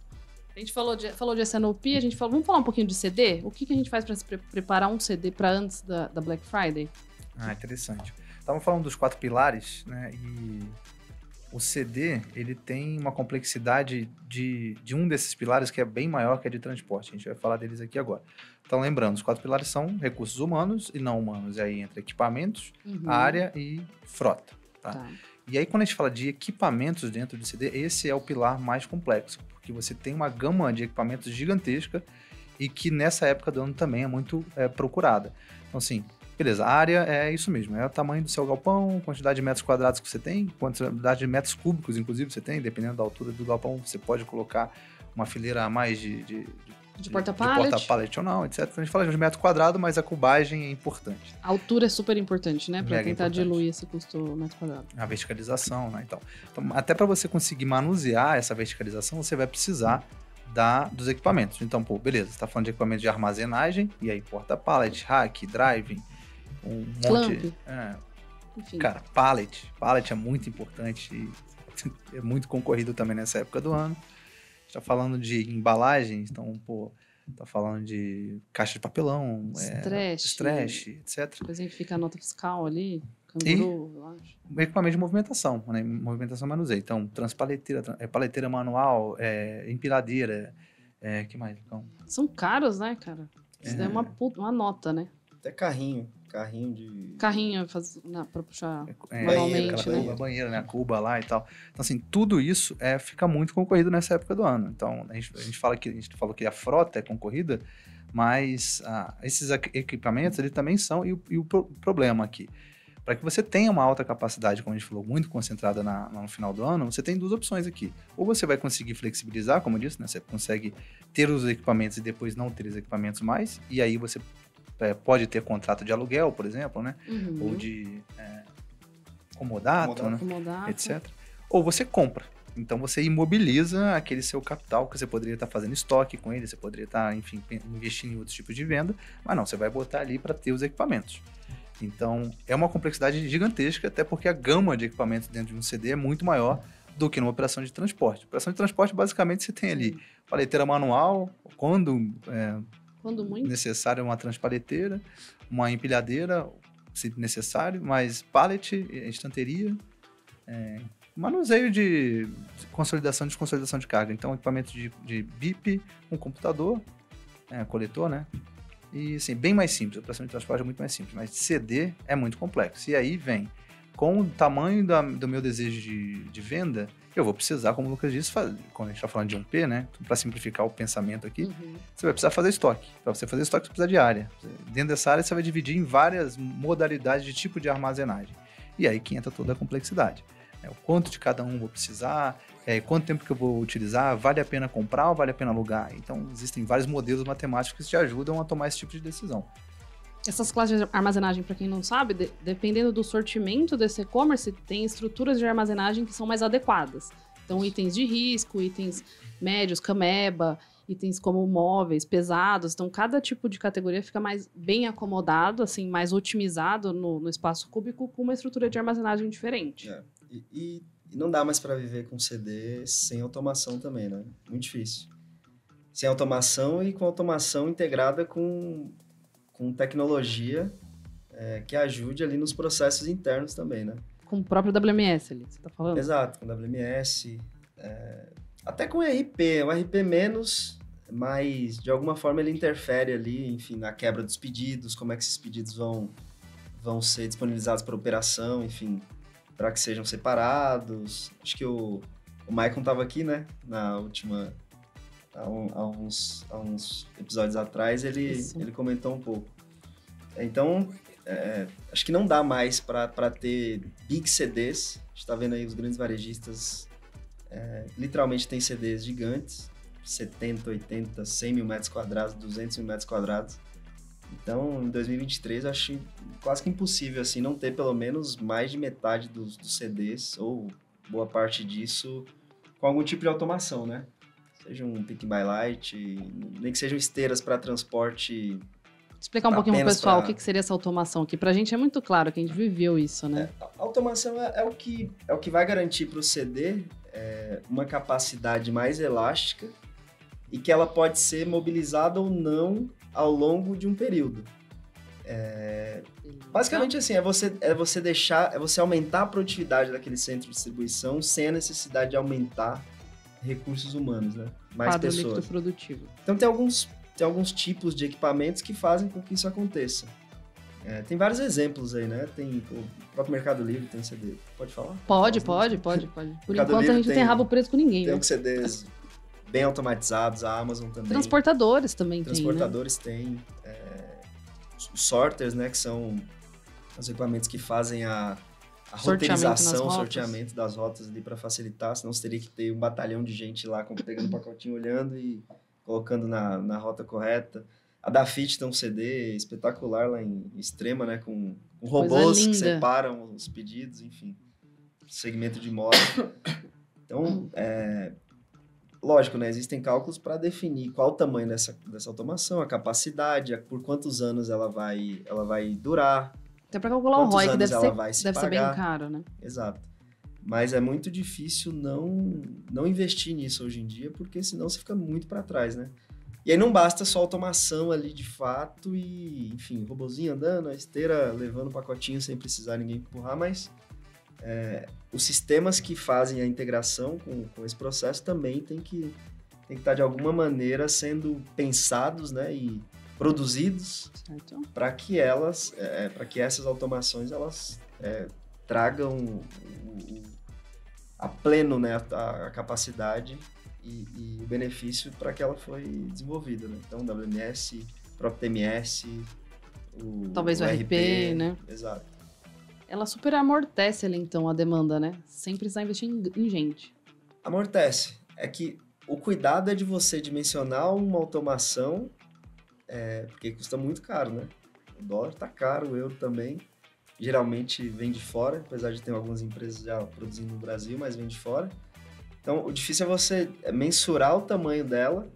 A gente falou de S&OP, vamos falar um pouquinho de CD? O que a gente faz pra se preparar um CD pra antes da Black Friday? Interessante. Estávamos falando dos 4 pilares, né? E o CD, ele tem uma complexidade de um desses pilares que é bem maior que a de transporte. A gente vai falar deles aqui agora. Então, lembrando, os 4 pilares são recursos humanos e não humanos. E aí entra equipamentos, área e frota. Tá? E aí, quando a gente fala de equipamentos dentro do CD, esse é o pilar mais complexo, porque você tem uma gama de equipamentos gigantesca e que nessa época do ano também é muito procurada. Então, assim, Beleza, a área é isso mesmo, é o tamanho do seu galpão, quantidade de metros quadrados que você tem, quantidade de metros cúbicos, inclusive, você tem, dependendo da altura do galpão, você pode colocar uma fileira a mais de porta-pallet ou não, etc. A gente fala de metro quadrado, mas a cubagem é importante. A altura é super importante, né? Pra Mega tentar importante. diluir esse custo metro quadrado. A verticalização, né? Então, até para você conseguir manusear essa verticalização, você vai precisar dos equipamentos. Então, pô, beleza, você está falando de equipamento de armazenagem, e aí porta-pallet, rack, driving, um monte... Enfim. Cara, pallet é muito importante e é muito concorrido também nessa época do ano. Está falando de embalagens, então, pô, tá falando de caixa de papelão, stretch, etc. Depois a gente fica a nota fiscal ali, canguru, eu acho. Equipamento de movimentação, né? Movimentação manuseio. Então, paleteira manual, empilhadeira, que mais? Então, são caros, né, cara? Isso daí é uma nota, né? Até carrinho de... Carrinho pra puxar manualmente, né? A banheira, né? A cuba lá e tal. Então, assim, tudo isso fica muito concorrido nessa época do ano. Então, a gente falou que a frota é concorrida, mas esses equipamentos, eles também são, e o problema aqui, para que você tenha uma alta capacidade, como a gente falou, muito concentrada no final do ano, você tem duas opções aqui. Ou você vai conseguir flexibilizar, como eu disse, né? Você consegue ter os equipamentos e depois não ter os equipamentos mais, e aí você pode ter contrato de aluguel, por exemplo, né? Uhum. Ou de comodato, né? Comodato. Etc. Ou você compra. Então, você imobiliza aquele seu capital que você poderia estar fazendo estoque com ele, você poderia estar, enfim, investindo em outros tipos de venda, mas não, você vai botar ali para ter os equipamentos. Então, é uma complexidade gigantesca, até porque a gama de equipamentos dentro de um CD é muito maior do que numa operação de transporte. Operação de transporte, basicamente, você tem ali paleteira manual, quando muito necessário, uma transpaleteira, uma empilhadeira, se necessário, mas pallet, estanteria, manuseio de consolidação e desconsolidação de carga. Então, equipamento de BIP, um computador, coletor, né? E, assim, bem mais simples. A operação de transporte é muito mais simples, mas CD é muito complexo. E aí vem, com o tamanho do meu desejo de venda, eu vou precisar, como o Lucas disse, quando a gente está falando de 1P, né? Para simplificar o pensamento aqui, você vai precisar fazer estoque. Para você fazer estoque, você precisa de área. Dentro dessa área, você vai dividir em várias modalidades de tipo de armazenagem. E aí que entra toda a complexidade. O quanto de cada um vou precisar, quanto tempo que eu vou utilizar, vale a pena comprar ou vale a pena alugar? Então, existem vários modelos matemáticos que te ajudam a tomar esse tipo de decisão. Essas classes de armazenagem, para quem não sabe, dependendo do sortimento desse e-commerce, tem estruturas de armazenagem que são mais adequadas. Então, itens de risco, itens médios, cameba, itens como móveis, pesados. Então, cada tipo de categoria fica mais bem acomodado, assim, mais otimizado no espaço cúbico com uma estrutura de armazenagem diferente. E não dá mais para viver com CD sem automação também, né? Muito difícil. Sem automação e com automação integrada com tecnologia que ajude ali nos processos internos também, né? Com o próprio WMS ali, você tá falando? Exato, com WMS. Até com RP, o RP menos, mas de alguma forma ele interfere ali, enfim, na quebra dos pedidos, como é que esses pedidos vão ser disponibilizados para operação, enfim, para que sejam separados. Acho que o Maicon estava aqui, né, na última... Há uns episódios atrás, ele comentou um pouco. Então, acho que não dá mais para ter big CDs. A gente está vendo aí os grandes varejistas, literalmente tem CDs gigantes, 70, 80, 100 mil metros quadrados, 200 mil metros quadrados. Então, em 2023, eu acho quase que impossível assim, não ter pelo menos mais de metade dos CDs, ou boa parte disso, com algum tipo de automação, né? Seja um pick by light, nem que sejam esteiras para transporte. Explicar um pouquinho pro pessoal o que seria essa automação, que pra gente é muito claro que a gente viveu isso, né? A automação é o que vai garantir para o CD uma capacidade mais elástica e que ela pode ser mobilizada ou não ao longo de um período. Basicamente assim, é você aumentar a produtividade daquele centro de distribuição sem a necessidade de aumentar recursos humanos, né? Mais Quadro pessoas. líquido produtivo. Então tem alguns tipos de equipamentos que fazem com que isso aconteça. Tem vários exemplos aí, né? Tem o próprio Mercado Livre tem CD. Pode falar? Pode. Por enquanto a gente não tem rabo preso com ninguém, tem né? CDs bem automatizados, a Amazon também. Transportadores também Transportadores tem. sorters, né, que são os equipamentos que fazem a Sorteamento nas roteirização, o rotas. sorteamento das rotas ali para facilitar, senão você teria que ter um batalhão de gente lá pegando o pacotinho, olhando e colocando na rota correta. A da Fit tem um CD espetacular lá em Extrema, né, com robôs que linda. separam os pedidos, enfim, segmento de moda. Então, lógico, né, existem cálculos para definir qual o tamanho dessa automação, a capacidade, por quantos anos ela vai durar. Até para calcular o Quantos ROI, que anos deve ela vai se ser bem pagar. caro, né? Exato. Mas é muito difícil não investir nisso hoje em dia, porque senão você fica muito para trás, né? E aí não basta só automação ali de fato e, enfim, robozinho andando, a esteira levando o pacotinho sem precisar ninguém empurrar, mas os sistemas que fazem a integração com esse processo também tem que estar de alguma maneira sendo pensados, né, e produzidos para que essas automações elas tragam a pleno, né, a capacidade e o benefício para que ela foi desenvolvida, né? Então, WMS, próprio TMS, talvez o RP, né? Exato. Ela super amortece ali, então, a demanda, né? Sem precisar investir em gente. Amortece. É que o cuidado é de você dimensionar uma automação, porque custa muito caro, né? O dólar tá caro, o euro também. Geralmente vem de fora, apesar de ter algumas empresas já produzindo no Brasil, mas vem de fora. Então, o difícil é você mensurar o tamanho dela,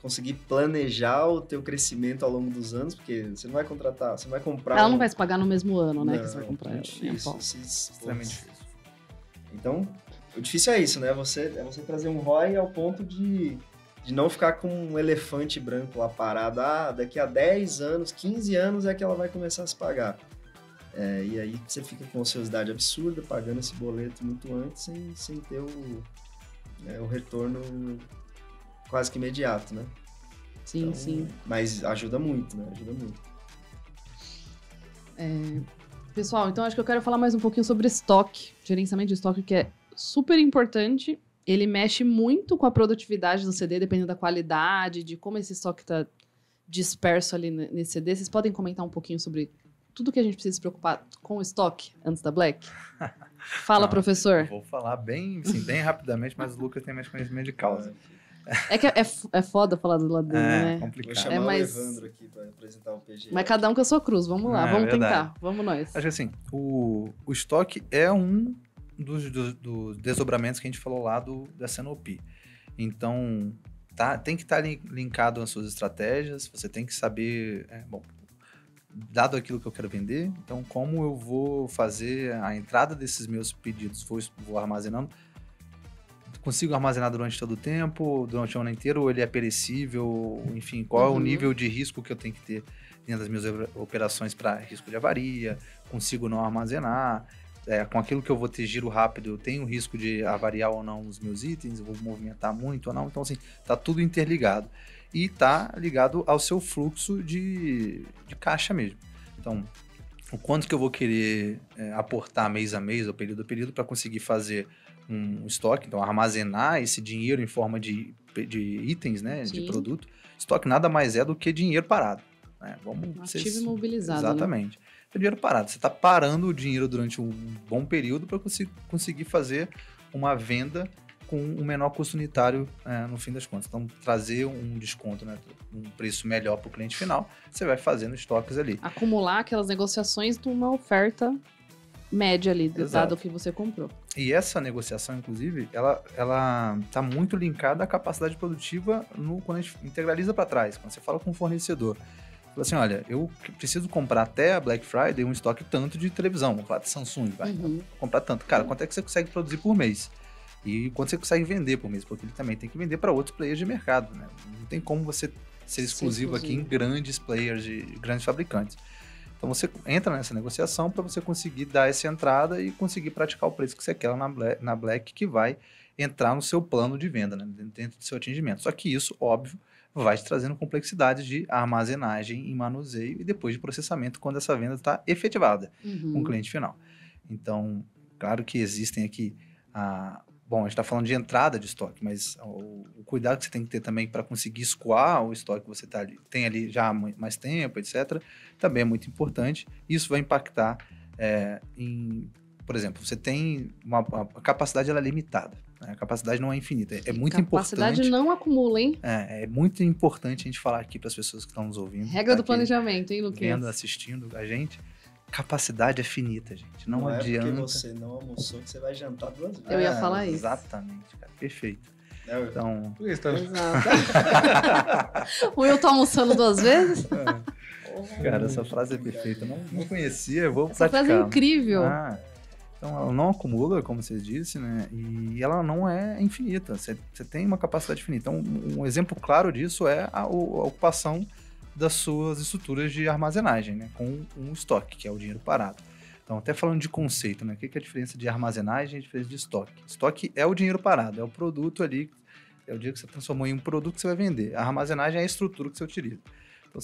conseguir planejar o teu crescimento ao longo dos anos, porque você não vai contratar, você não vai comprar... Ela não vai se pagar no mesmo ano, né, não, que você vai comprar ela. Difícil, Extremamente difícil. Então, o difícil é isso, né? Você trazer um ROI ao ponto de não ficar com um elefante branco lá parado. Daqui a 10 anos, 15 anos é que ela vai começar a se pagar. E aí você fica com ociosidade absurda, pagando esse boleto muito antes, sem ter o retorno quase que imediato, né? Sim, então, sim. Mas ajuda muito, né? Ajuda muito. Pessoal, então acho que eu quero falar mais um pouquinho sobre estoque, gerenciamento de estoque, que é super importante. Ele mexe muito com a produtividade do CD, dependendo da qualidade, de como esse estoque está disperso ali nesse CD. Vocês podem comentar um pouquinho sobre tudo que a gente precisa se preocupar com o estoque antes da Black? Fala, professor. Eu vou falar bem rapidamente, mas o Lucas tem mais conhecimento de causa. É que é foda falar do lado dele, né? Complicado. Vou chamar mais... o Evandro aqui para apresentar o PG. Mas cada um com a sua cruz. Vamos lá, vamos verdade. tentar. Vamos nós. Acho que assim, o estoque é um dos desdobramentos que a gente falou lá da CNOP. Então, tem que estar linkado às suas estratégias, você tem que saber, dado aquilo que eu quero vender, então como eu vou fazer a entrada desses meus pedidos, vou armazenando, consigo armazenar durante todo o tempo, durante o ano inteiro, ou ele é perecível, enfim, qual é o nível de risco que eu tenho que ter dentro das minhas operações para risco de avaria, consigo não armazenar, com aquilo que eu vou ter giro rápido, eu tenho risco de avariar ou não os meus itens, eu vou movimentar muito ou não, então assim, tá tudo interligado. E tá ligado ao seu fluxo de caixa mesmo. Então, o quanto que eu vou querer aportar mês a mês, ou período a período, para conseguir fazer um estoque, então armazenar esse dinheiro em forma de itens, né, de produto. Estoque nada mais é do que dinheiro parado. Né? Ativo imobilizado. Exatamente. Né? É dinheiro parado. Você está parando o dinheiro durante um bom período para conseguir fazer uma venda com um menor custo unitário no fim das contas. Então, trazer um desconto, né, um preço melhor para o cliente final, você vai fazendo estoques ali. Acumular aquelas negociações de uma oferta média ali, dado que você comprou. E essa negociação, inclusive, ela está muito linkada à capacidade produtiva quando a gente integraliza para trás, quando você fala com o fornecedor. Fala assim, olha, eu preciso comprar até a Black Friday um estoque tanto de televisão, vamos falar de Samsung, vou comprar tanto. Cara, quanto é que você consegue produzir por mês? E quanto você consegue vender por mês? Porque ele também tem que vender para outros players de mercado, né? Não tem como você ser exclusivo aqui em grandes players, de grandes fabricantes. Então você entra nessa negociação para você conseguir dar essa entrada e conseguir praticar o preço que você quer na Black, que vai entrar no seu plano de venda, né? Dentro do seu atingimento. Só que isso, óbvio, vai te trazendo complexidade de armazenagem e manuseio e depois de processamento quando essa venda está efetivada com o cliente final. Então, claro que existem aqui Bom, a gente está falando de entrada de estoque, mas o cuidado que você tem que ter também para conseguir escoar o estoque que você tem ali já há mais tempo, etc., também é muito importante. Isso vai impactar por exemplo, você tem a capacidade ela é limitada, né? A capacidade não é infinita. É muito importante. Capacidade não acumula, hein? É muito importante a gente falar aqui para as pessoas que estão nos ouvindo. Regra do planejamento, hein, Luquinhas? Vendo, assistindo a gente. Capacidade é finita, gente. Não adianta. É porque você não almoçou que você vai jantar 2 vezes. Eu ia falar isso. Exatamente, cara. Perfeito. Então... Por isso, tá... Exato. O Will tá almoçando 2 vezes? Cara, essa frase é perfeita. Não conhecia, eu vou essa praticar. Frase é incrível. Então, ela não acumula, como você disse, né? E ela não é infinita. Você tem uma capacidade infinita. Então, um exemplo claro disso é a ocupação das suas estruturas de armazenagem, né? Com um estoque, que é o dinheiro parado. Então, até falando de conceito, né? O que é a diferença de armazenagem e a diferença de estoque? Estoque é o dinheiro parado, é o produto ali, é o dia que você transformou em um produto que você vai vender. A armazenagem é a estrutura que você utiliza. Então,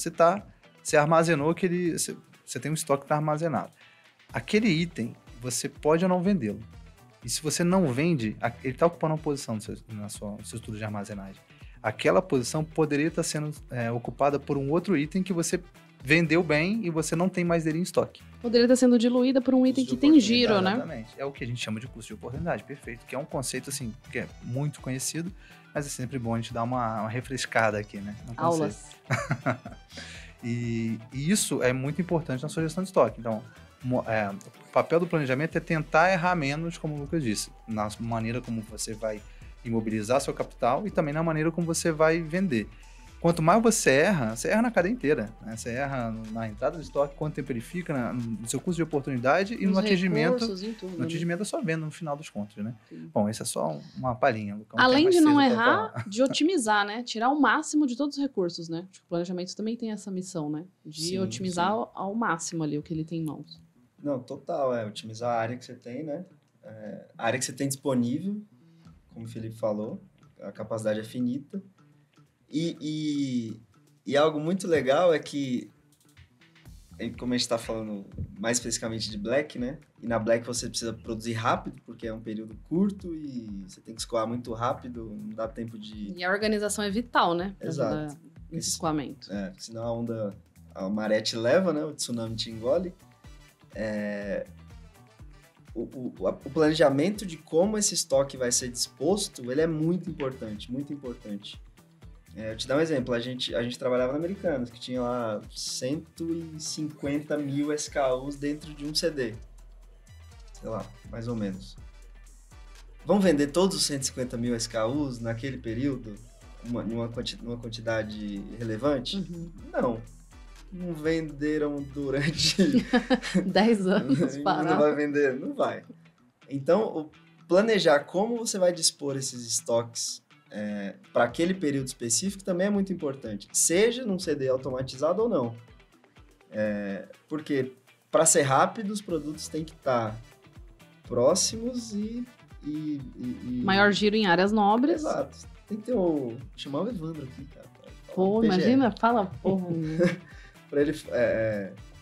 você armazenou você tem um estoque que está armazenado. Aquele item, você pode ou não vendê-lo. E se você não vende, ele está ocupando uma posição na sua estrutura de armazenagem. Aquela posição poderia estar sendo ocupada por um outro item que você vendeu bem e você não tem mais dele em estoque. Poderia estar sendo diluída por um item que tem giro, né? Exatamente. É o que a gente chama de custo de oportunidade, perfeito. Que é um conceito, assim, que é muito conhecido, mas é sempre bom a gente dar uma refrescada aqui, né? Aulas. E isso é muito importante na sua gestão de estoque. Então, o papel do planejamento é tentar errar menos, como o Lucas disse, na maneira como você vai imobilizar seu capital e também na maneira como você vai vender. Quanto mais você erra na cadeia inteira, né? Você erra na entrada do estoque, quanto tempo ele fica, no seu custo de oportunidade e no atingimento da sua venda no final dos contos, né? Sim. Bom, isso é só uma palhinha, Lucão. Além de não errar, de otimizar, né? Tirar o máximo de todos os recursos, né? O planejamento também tem essa missão, né? De otimizar ao máximo ali o que ele tem em mãos. Não, total, otimizar a área que você tem, né? A área que você tem disponível, como o Felipe falou, a capacidade é finita. E algo muito legal é que, como a gente está falando mais especificamente de Black, né? E na Black você precisa produzir rápido, porque é um período curto e você tem que escoar muito rápido, não dá tempo de... E a organização é vital, né? Exato. Nesse escoamento. Senão a maré te leva, né? O tsunami te engole. O planejamento de como esse estoque vai ser disposto, ele é muito importante, muito importante. Eu te dar um exemplo, a gente trabalhava na Americanas, que tinha lá 150 mil SKUs dentro de um CD. Sei lá, mais ou menos. Vamos vender todos os 150 mil SKUs naquele período? Numa quantidade relevante? Uhum. Não venderam durante 10 anos. Não vai vender? Não vai. Então, planejar como você vai dispor esses estoques para aquele período específico também é muito importante. Seja num CD automatizado ou não. Porque para ser rápido, os produtos têm que estar próximos e maior giro em áreas nobres. Exato. Tem que ter chamar o Evandro aqui, cara. Pô, imagina, fala porra. Para ele,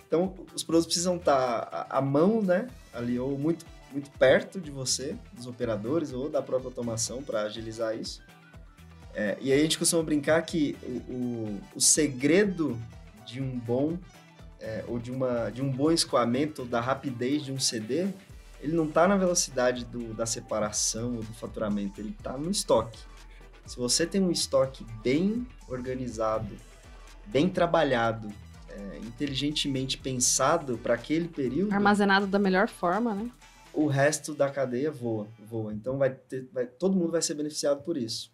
então, os produtos precisam estar à mão, né? Ali, ou muito, muito perto de você, dos operadores, ou da própria automação, para agilizar isso. E aí a gente costuma brincar que o segredo de um bom, ou de um bom escoamento, da rapidez de um CD, ele não está na velocidade da separação ou do faturamento, ele está no estoque. Se você tem um estoque bem organizado, bem trabalhado, inteligentemente pensado para aquele período... Armazenado da melhor forma, né? O resto da cadeia voa. Então, todo mundo vai ser beneficiado por isso.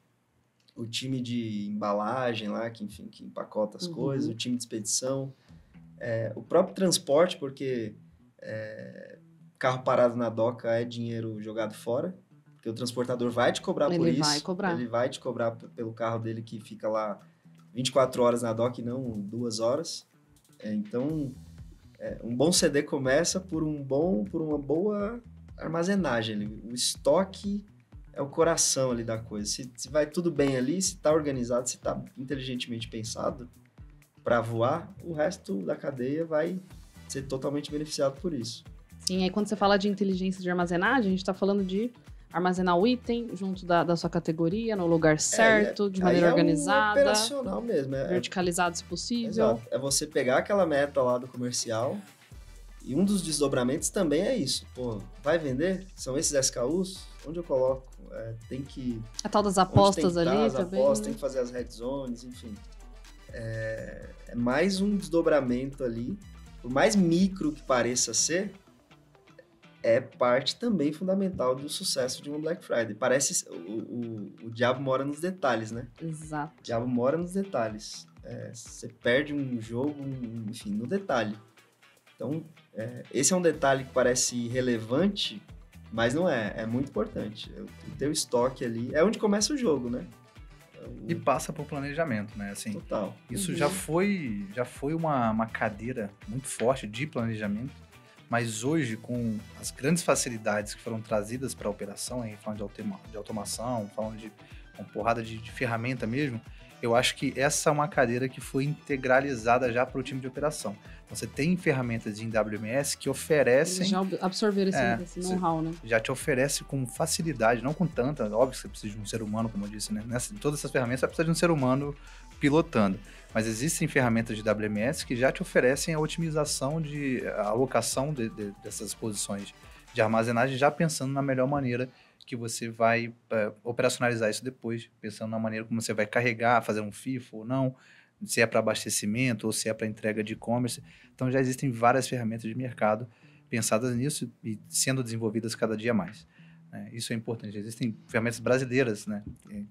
O time de embalagem lá, que empacota as coisas, o time de expedição, o próprio transporte, porque carro parado na doca é dinheiro jogado fora, porque o transportador vai te cobrar por isso. Ele vai te cobrar pelo carro dele que fica lá 24 horas na doca e não 2 horas. Então, um bom CD começa por uma boa armazenagem. O estoque é o coração ali da coisa. Se vai tudo bem ali, se está organizado, se está inteligentemente pensado para voar, o resto da cadeia vai ser totalmente beneficiado por isso. Sim, aí quando você fala de inteligência de armazenagem, a gente está falando de armazenar o item junto da sua categoria, no lugar certo, de maneira aí organizada, operacional mesmo. verticalizado se possível. Exato. É você pegar aquela meta lá do comercial e um dos desdobramentos também é isso. Pô, vai vender? São esses SKUs? Onde eu coloco? Tem que... A tal das apostas ali as também. apostas, né? tem que fazer as red zones, enfim. É mais um desdobramento ali. Por mais micro que pareça ser, é parte também fundamental do sucesso de uma Black Friday. Parece o diabo mora nos detalhes, né? Exato. O diabo mora nos detalhes. Você perde um jogo, enfim, no detalhe. Então, esse é um detalhe que parece relevante, mas não é. É muito importante. O teu estoque ali é onde começa o jogo, né? E passa por planejamento, né? Assim, Total. isso já foi uma cadeira muito forte de planejamento, mas hoje, com as grandes facilidades que foram trazidas para a operação, aí falando de automação, falando de uma porrada de ferramenta mesmo, eu acho que essa é uma cadeira que foi integralizada já para o time de operação. Então, você tem ferramentas em WMS que oferecem... Eles já absorveram esse know-how, né? Já te oferece com facilidade, não com tanta... Óbvio que você precisa de um ser humano, como eu disse, né? Em todas essas ferramentas você precisa de um ser humano pilotando. Mas existem ferramentas de WMS que já te oferecem a otimização a alocação dessas posições de armazenagem, já pensando na melhor maneira que você vai operacionalizar isso depois, pensando na maneira como você vai carregar, fazer um FIFO ou não, se é para abastecimento ou se é para entrega de e-commerce. Então já existem várias ferramentas de mercado pensadas nisso e sendo desenvolvidas cada dia mais. Isso é importante. Existem ferramentas brasileiras, né,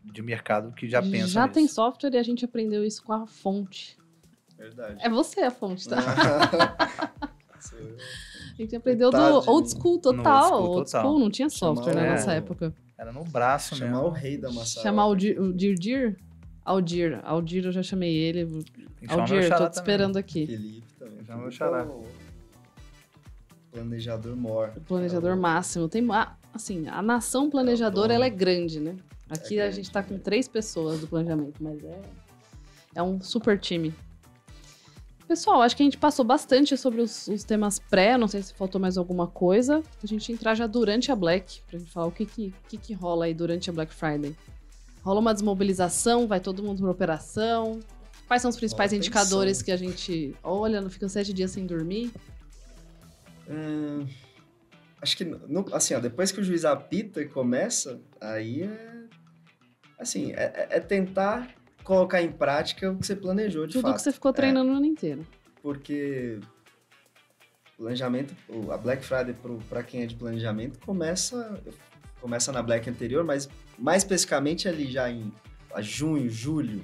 de mercado que já pensam Já nisso. tem software e a gente aprendeu isso com a fonte. Verdade. É você a fonte, tá? A gente aprendeu Coitado do old school total. Old school, não tinha software na nossa época. Era no braço Chamar mesmo. o rei da maçã. Chamar o Dir? Aldir eu já chamei ele. Tem que chamar meu Aldir, xará tô te esperando também. aqui. Felipe também. Chama meu Felipe xará. é o planejador mor. O planejador máximo. Tem, assim, a nação planejadora, ela é grande, né? Aqui a gente tá com 3 pessoas do planejamento, mas é um super time. Pessoal, acho que a gente passou bastante sobre os temas pré, não sei se faltou mais alguma coisa. A gente entrar já durante a Black, pra gente falar o que rola aí durante a Black Friday. Rola uma desmobilização, vai todo mundo pra operação. Quais são os principais indicadores que a gente olha, não ficam 7 dias sem dormir? Acho que, assim, ó, depois que o juiz apita e começa, aí é tentar colocar em prática o que você planejou de fato. Tudo que você ficou treinando o ano inteiro. Porque planejamento, a Black Friday para quem é de planejamento começa na Black anterior, mas mais especificamente ali já em junho, julho,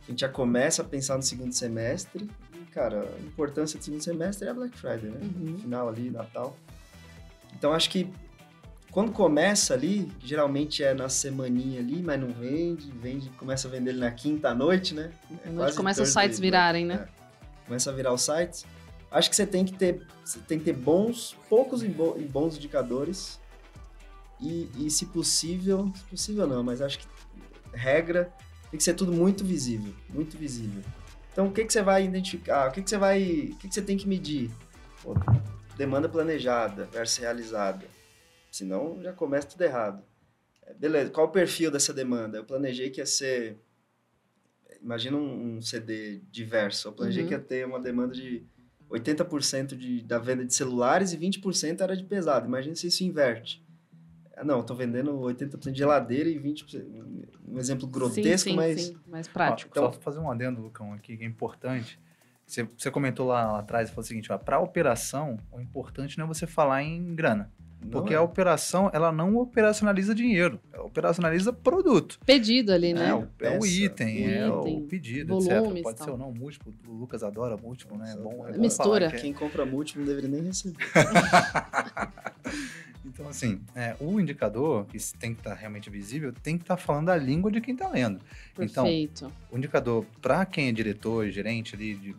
a gente já começa a pensar no segundo semestre. E, cara, a importância do segundo semestre é a Black Friday, né? Uhum. Final ali, Natal. Então, acho que quando começa ali, geralmente é na semaninha ali, mas não vende, começa a vender na quinta à noite, né? Começa os sites virarem, né? Começa a virar os sites. Acho que você tem que ter poucos e bons indicadores e se possível não, mas acho que regra tem que ser tudo muito visível, muito visível. Então, o que você vai identificar? O que você tem que medir? Pô, demanda planejada versus realizada. Senão, já começa tudo errado. Beleza, qual o perfil dessa demanda? Eu planejei que ia ser... Imagina um CD diverso. Eu planejei que ia ter uma demanda de 80% da venda de celulares e 20% era de pesado. Imagina se isso inverte. Não, estou vendendo 80% de geladeira e 20%... Um exemplo grotesco, sim, mais prático. Só fazer um adendo, Lucão, aqui, que é importante. Você comentou lá atrás, falou o seguinte, para a operação, o importante não é você falar em grana. Porque a operação, ela não operacionaliza dinheiro, ela operacionaliza produto. Pedido ali, né? É o item, o pedido, volumes, etc. Pode ser ou não múltiplo, o Lucas adora múltiplo, né? É bom mistura. Quem compra múltiplo não deveria nem receber. Então, assim, o indicador, que tem que estar realmente visível, tem que estar falando a língua de quem está lendo. Perfeito. Então, o indicador, para quem é diretor, gerente ali...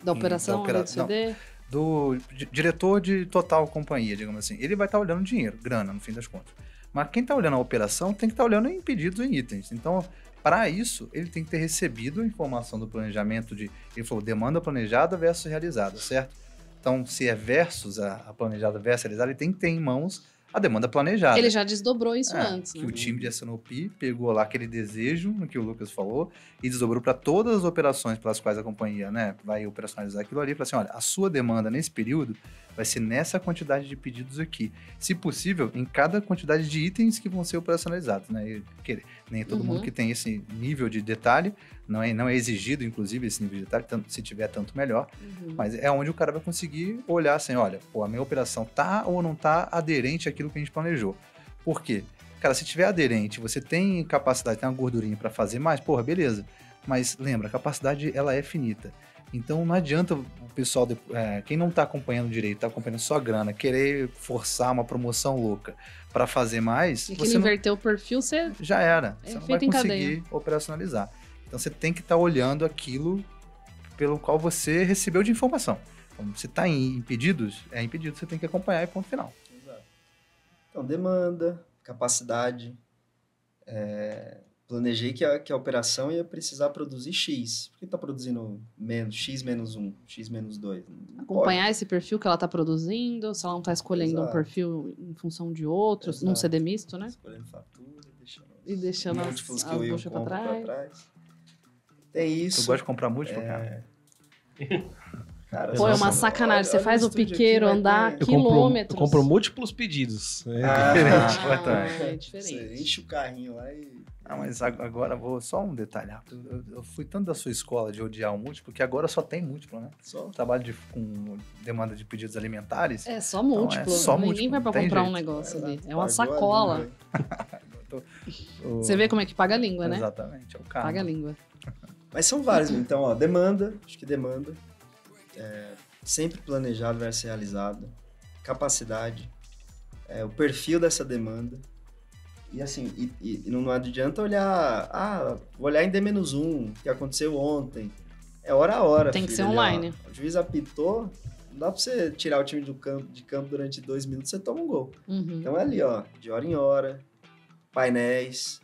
da operação, do CD... do diretor de total companhia, digamos assim, ele vai estar olhando dinheiro, grana, no fim das contas. Mas quem está olhando a operação tem que estar olhando em pedidos e itens. Então, para isso, ele tem que ter recebido a informação do planejamento ele falou, demanda planejada versus realizada, certo? Então, se é versus a planejada versus realizada, ele tem que ter em mãos a demanda planejada. Ele já desdobrou isso antes, que né? o time de S&OP pegou lá aquele desejo, no que o Lucas falou, e desdobrou para todas as operações pelas quais a companhia, né, vai operacionalizar aquilo ali, e fala assim, olha, a sua demanda nesse período vai ser nessa quantidade de pedidos aqui. Se possível, em cada quantidade de itens que vão ser operacionalizados, né? Nem todo mundo que tem esse nível de detalhe, não é exigido, inclusive, esse nível de detalhe, tanto, se tiver tanto melhor, mas é onde o cara vai conseguir olhar assim, olha, pô, a minha operação tá ou não tá aderente àquilo que a gente planejou. Por quê? Cara, se tiver aderente, você tem capacidade, tem uma gordurinha para fazer mais, porra, beleza. Mas lembra, a capacidade, ela é finita. Então não adianta o pessoal, quem não tá acompanhando direito, tá acompanhando só grana, querer forçar uma promoção louca para fazer mais. E quem inverter o perfil, você... Já era. É você não vai feito em conseguir cadeia. operacionalizar. Então você tem que estar olhando aquilo pelo qual você recebeu de informação. Então, se está em pedidos, é em pedido, você tem que acompanhar e ponto final. Exato. Então, demanda, capacidade. Planejei que a operação ia precisar produzir X. Por que está produzindo X menos 1, X menos 2? Não Acompanhar pode. esse perfil que ela está produzindo, se ela não está escolhendo um Exato. perfil em função de outros, num Exato. CD misto, né? Escolhendo fatura, E deixando as múltiplos que eu ia buchas pra compro trás. pra trás. Tem isso. Tu gosta de comprar múltiplo, cara? Cara, Pô, é uma nossa, sacanagem. Você olha faz o estúdio piqueiro aqui, vai andar ter- quilômetros. Eu compro múltiplos pedidos. Ah, importante. É Você diferente. enche o carrinho lá e... Mas agora vou só um detalhe rápido. Eu fui tanto da sua escola de odiar o múltiplo que agora só tem múltiplo, né? Só. Trabalho com demanda de pedidos alimentares. É só múltiplo. é só Ninguém múltiplo, vai pra não tem comprar um jeito. negócio ali. É Pagou uma a sacola. língua. Você vê como é que paga a língua, né? Exatamente, é o carro. Paga a língua. Mas são vários. Então, ó, demanda. Acho que demanda. Sempre planejado versus realizado. Capacidade. O perfil dessa demanda. E assim, e não adianta olhar... vou olhar em D-1, que aconteceu ontem. É hora a hora, Tem que filho, ser ali, ó. online. O juiz apitou, não dá pra você tirar o time de campo durante 2 minutos, você toma um gol. Uhum. Então é ali, ó, de hora em hora, painéis,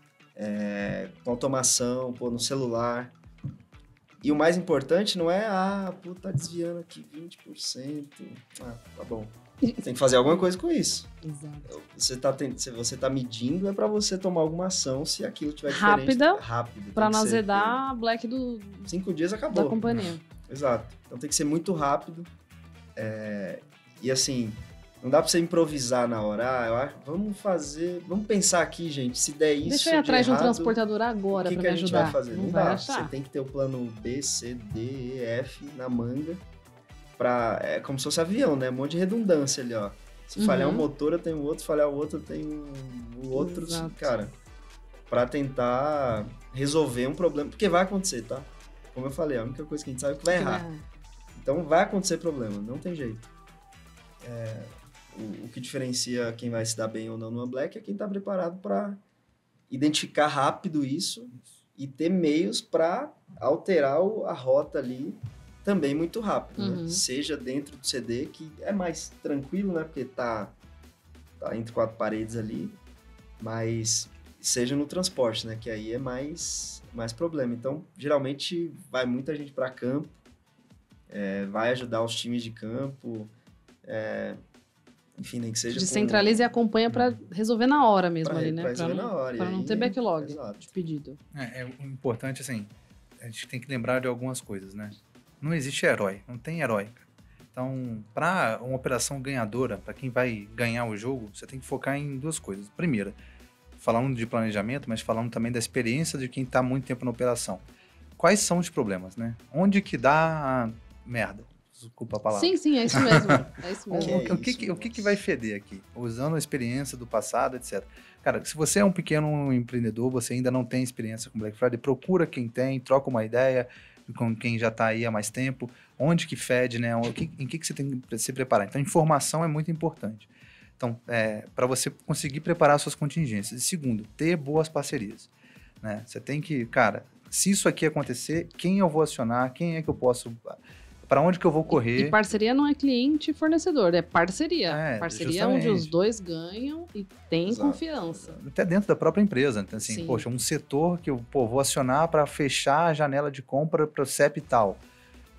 com automação, no celular. E o mais importante não é, tá desviando aqui 20%. Tá bom. Tem que fazer alguma coisa com isso. Exato. Se você tá medindo, é pra você tomar alguma ação se aquilo tiver Rápida, diferente. Rápido. Pra tem que não ser, azedar a black 5 dias da acabou. companhia. Exato. Então tem que ser muito rápido. E assim, não dá pra você improvisar na hora. Vamos pensar aqui, gente, se der isso Deixa eu ir atrás de um errado, transportador agora o que pra que me a gente ajudar. vai fazer? Não vai dá. achar. Você tem que ter o plano B, C, D, E, F na manga. É como se fosse avião, né? Um monte de redundância ali, ó. Se falhar um motor, eu tenho outro. Se falhar o outro, eu tenho o outro. Exato. Cara, pra tentar resolver um problema. Porque vai acontecer, tá? Como eu falei, a única coisa que a gente sabe é que vai errar. Então vai acontecer problema, não tem jeito. O que diferencia quem vai se dar bem ou não numa Black é quem está preparado para identificar rápido isso e ter meios para alterar a rota ali também muito rápido. Né? Seja dentro do CD, que é mais tranquilo, né? Porque tá entre 4 paredes ali, mas seja no transporte, né? Que aí é mais problema. Então, geralmente, vai muita gente para campo, vai ajudar os times de campo, enfim, nem que seja... Descentraliza e acompanha pra resolver na hora mesmo ali, né? Pra resolver na hora. Pra não ter backlog Exato. de pedido. O importante, assim, a gente tem que lembrar de algumas coisas, né? Não existe herói, não tem herói. Então, para uma operação ganhadora, para quem vai ganhar o jogo, você tem que focar em 2 coisas. Primeira, falando de planejamento, mas falando também da experiência de quem está muito tempo na operação. Quais são os problemas, né? Onde que dá merda? Desculpa a palavra. Sim, é isso mesmo. É isso mesmo. O que vai feder aqui? Usando a experiência do passado, etc. Cara, se você é um pequeno empreendedor, você ainda não tem experiência com Black Friday, procura quem tem, troca uma ideia com quem já está aí há mais tempo, onde que fede, né? Em que você tem que se preparar. Então, informação é muito importante. Então, para você conseguir preparar suas contingências. E segundo, ter boas parcerias. Né? Você tem que, cara, se isso aqui acontecer, quem eu vou acionar, quem é que eu posso... Para onde que eu vou correr? E parceria não é cliente e fornecedor, é parceria. Parceria justamente. onde os dois ganham e tem Exato. confiança. Até dentro da própria empresa. Então, assim, Sim. poxa, um setor que eu vou acionar para fechar a janela de compra para o CEP e tal.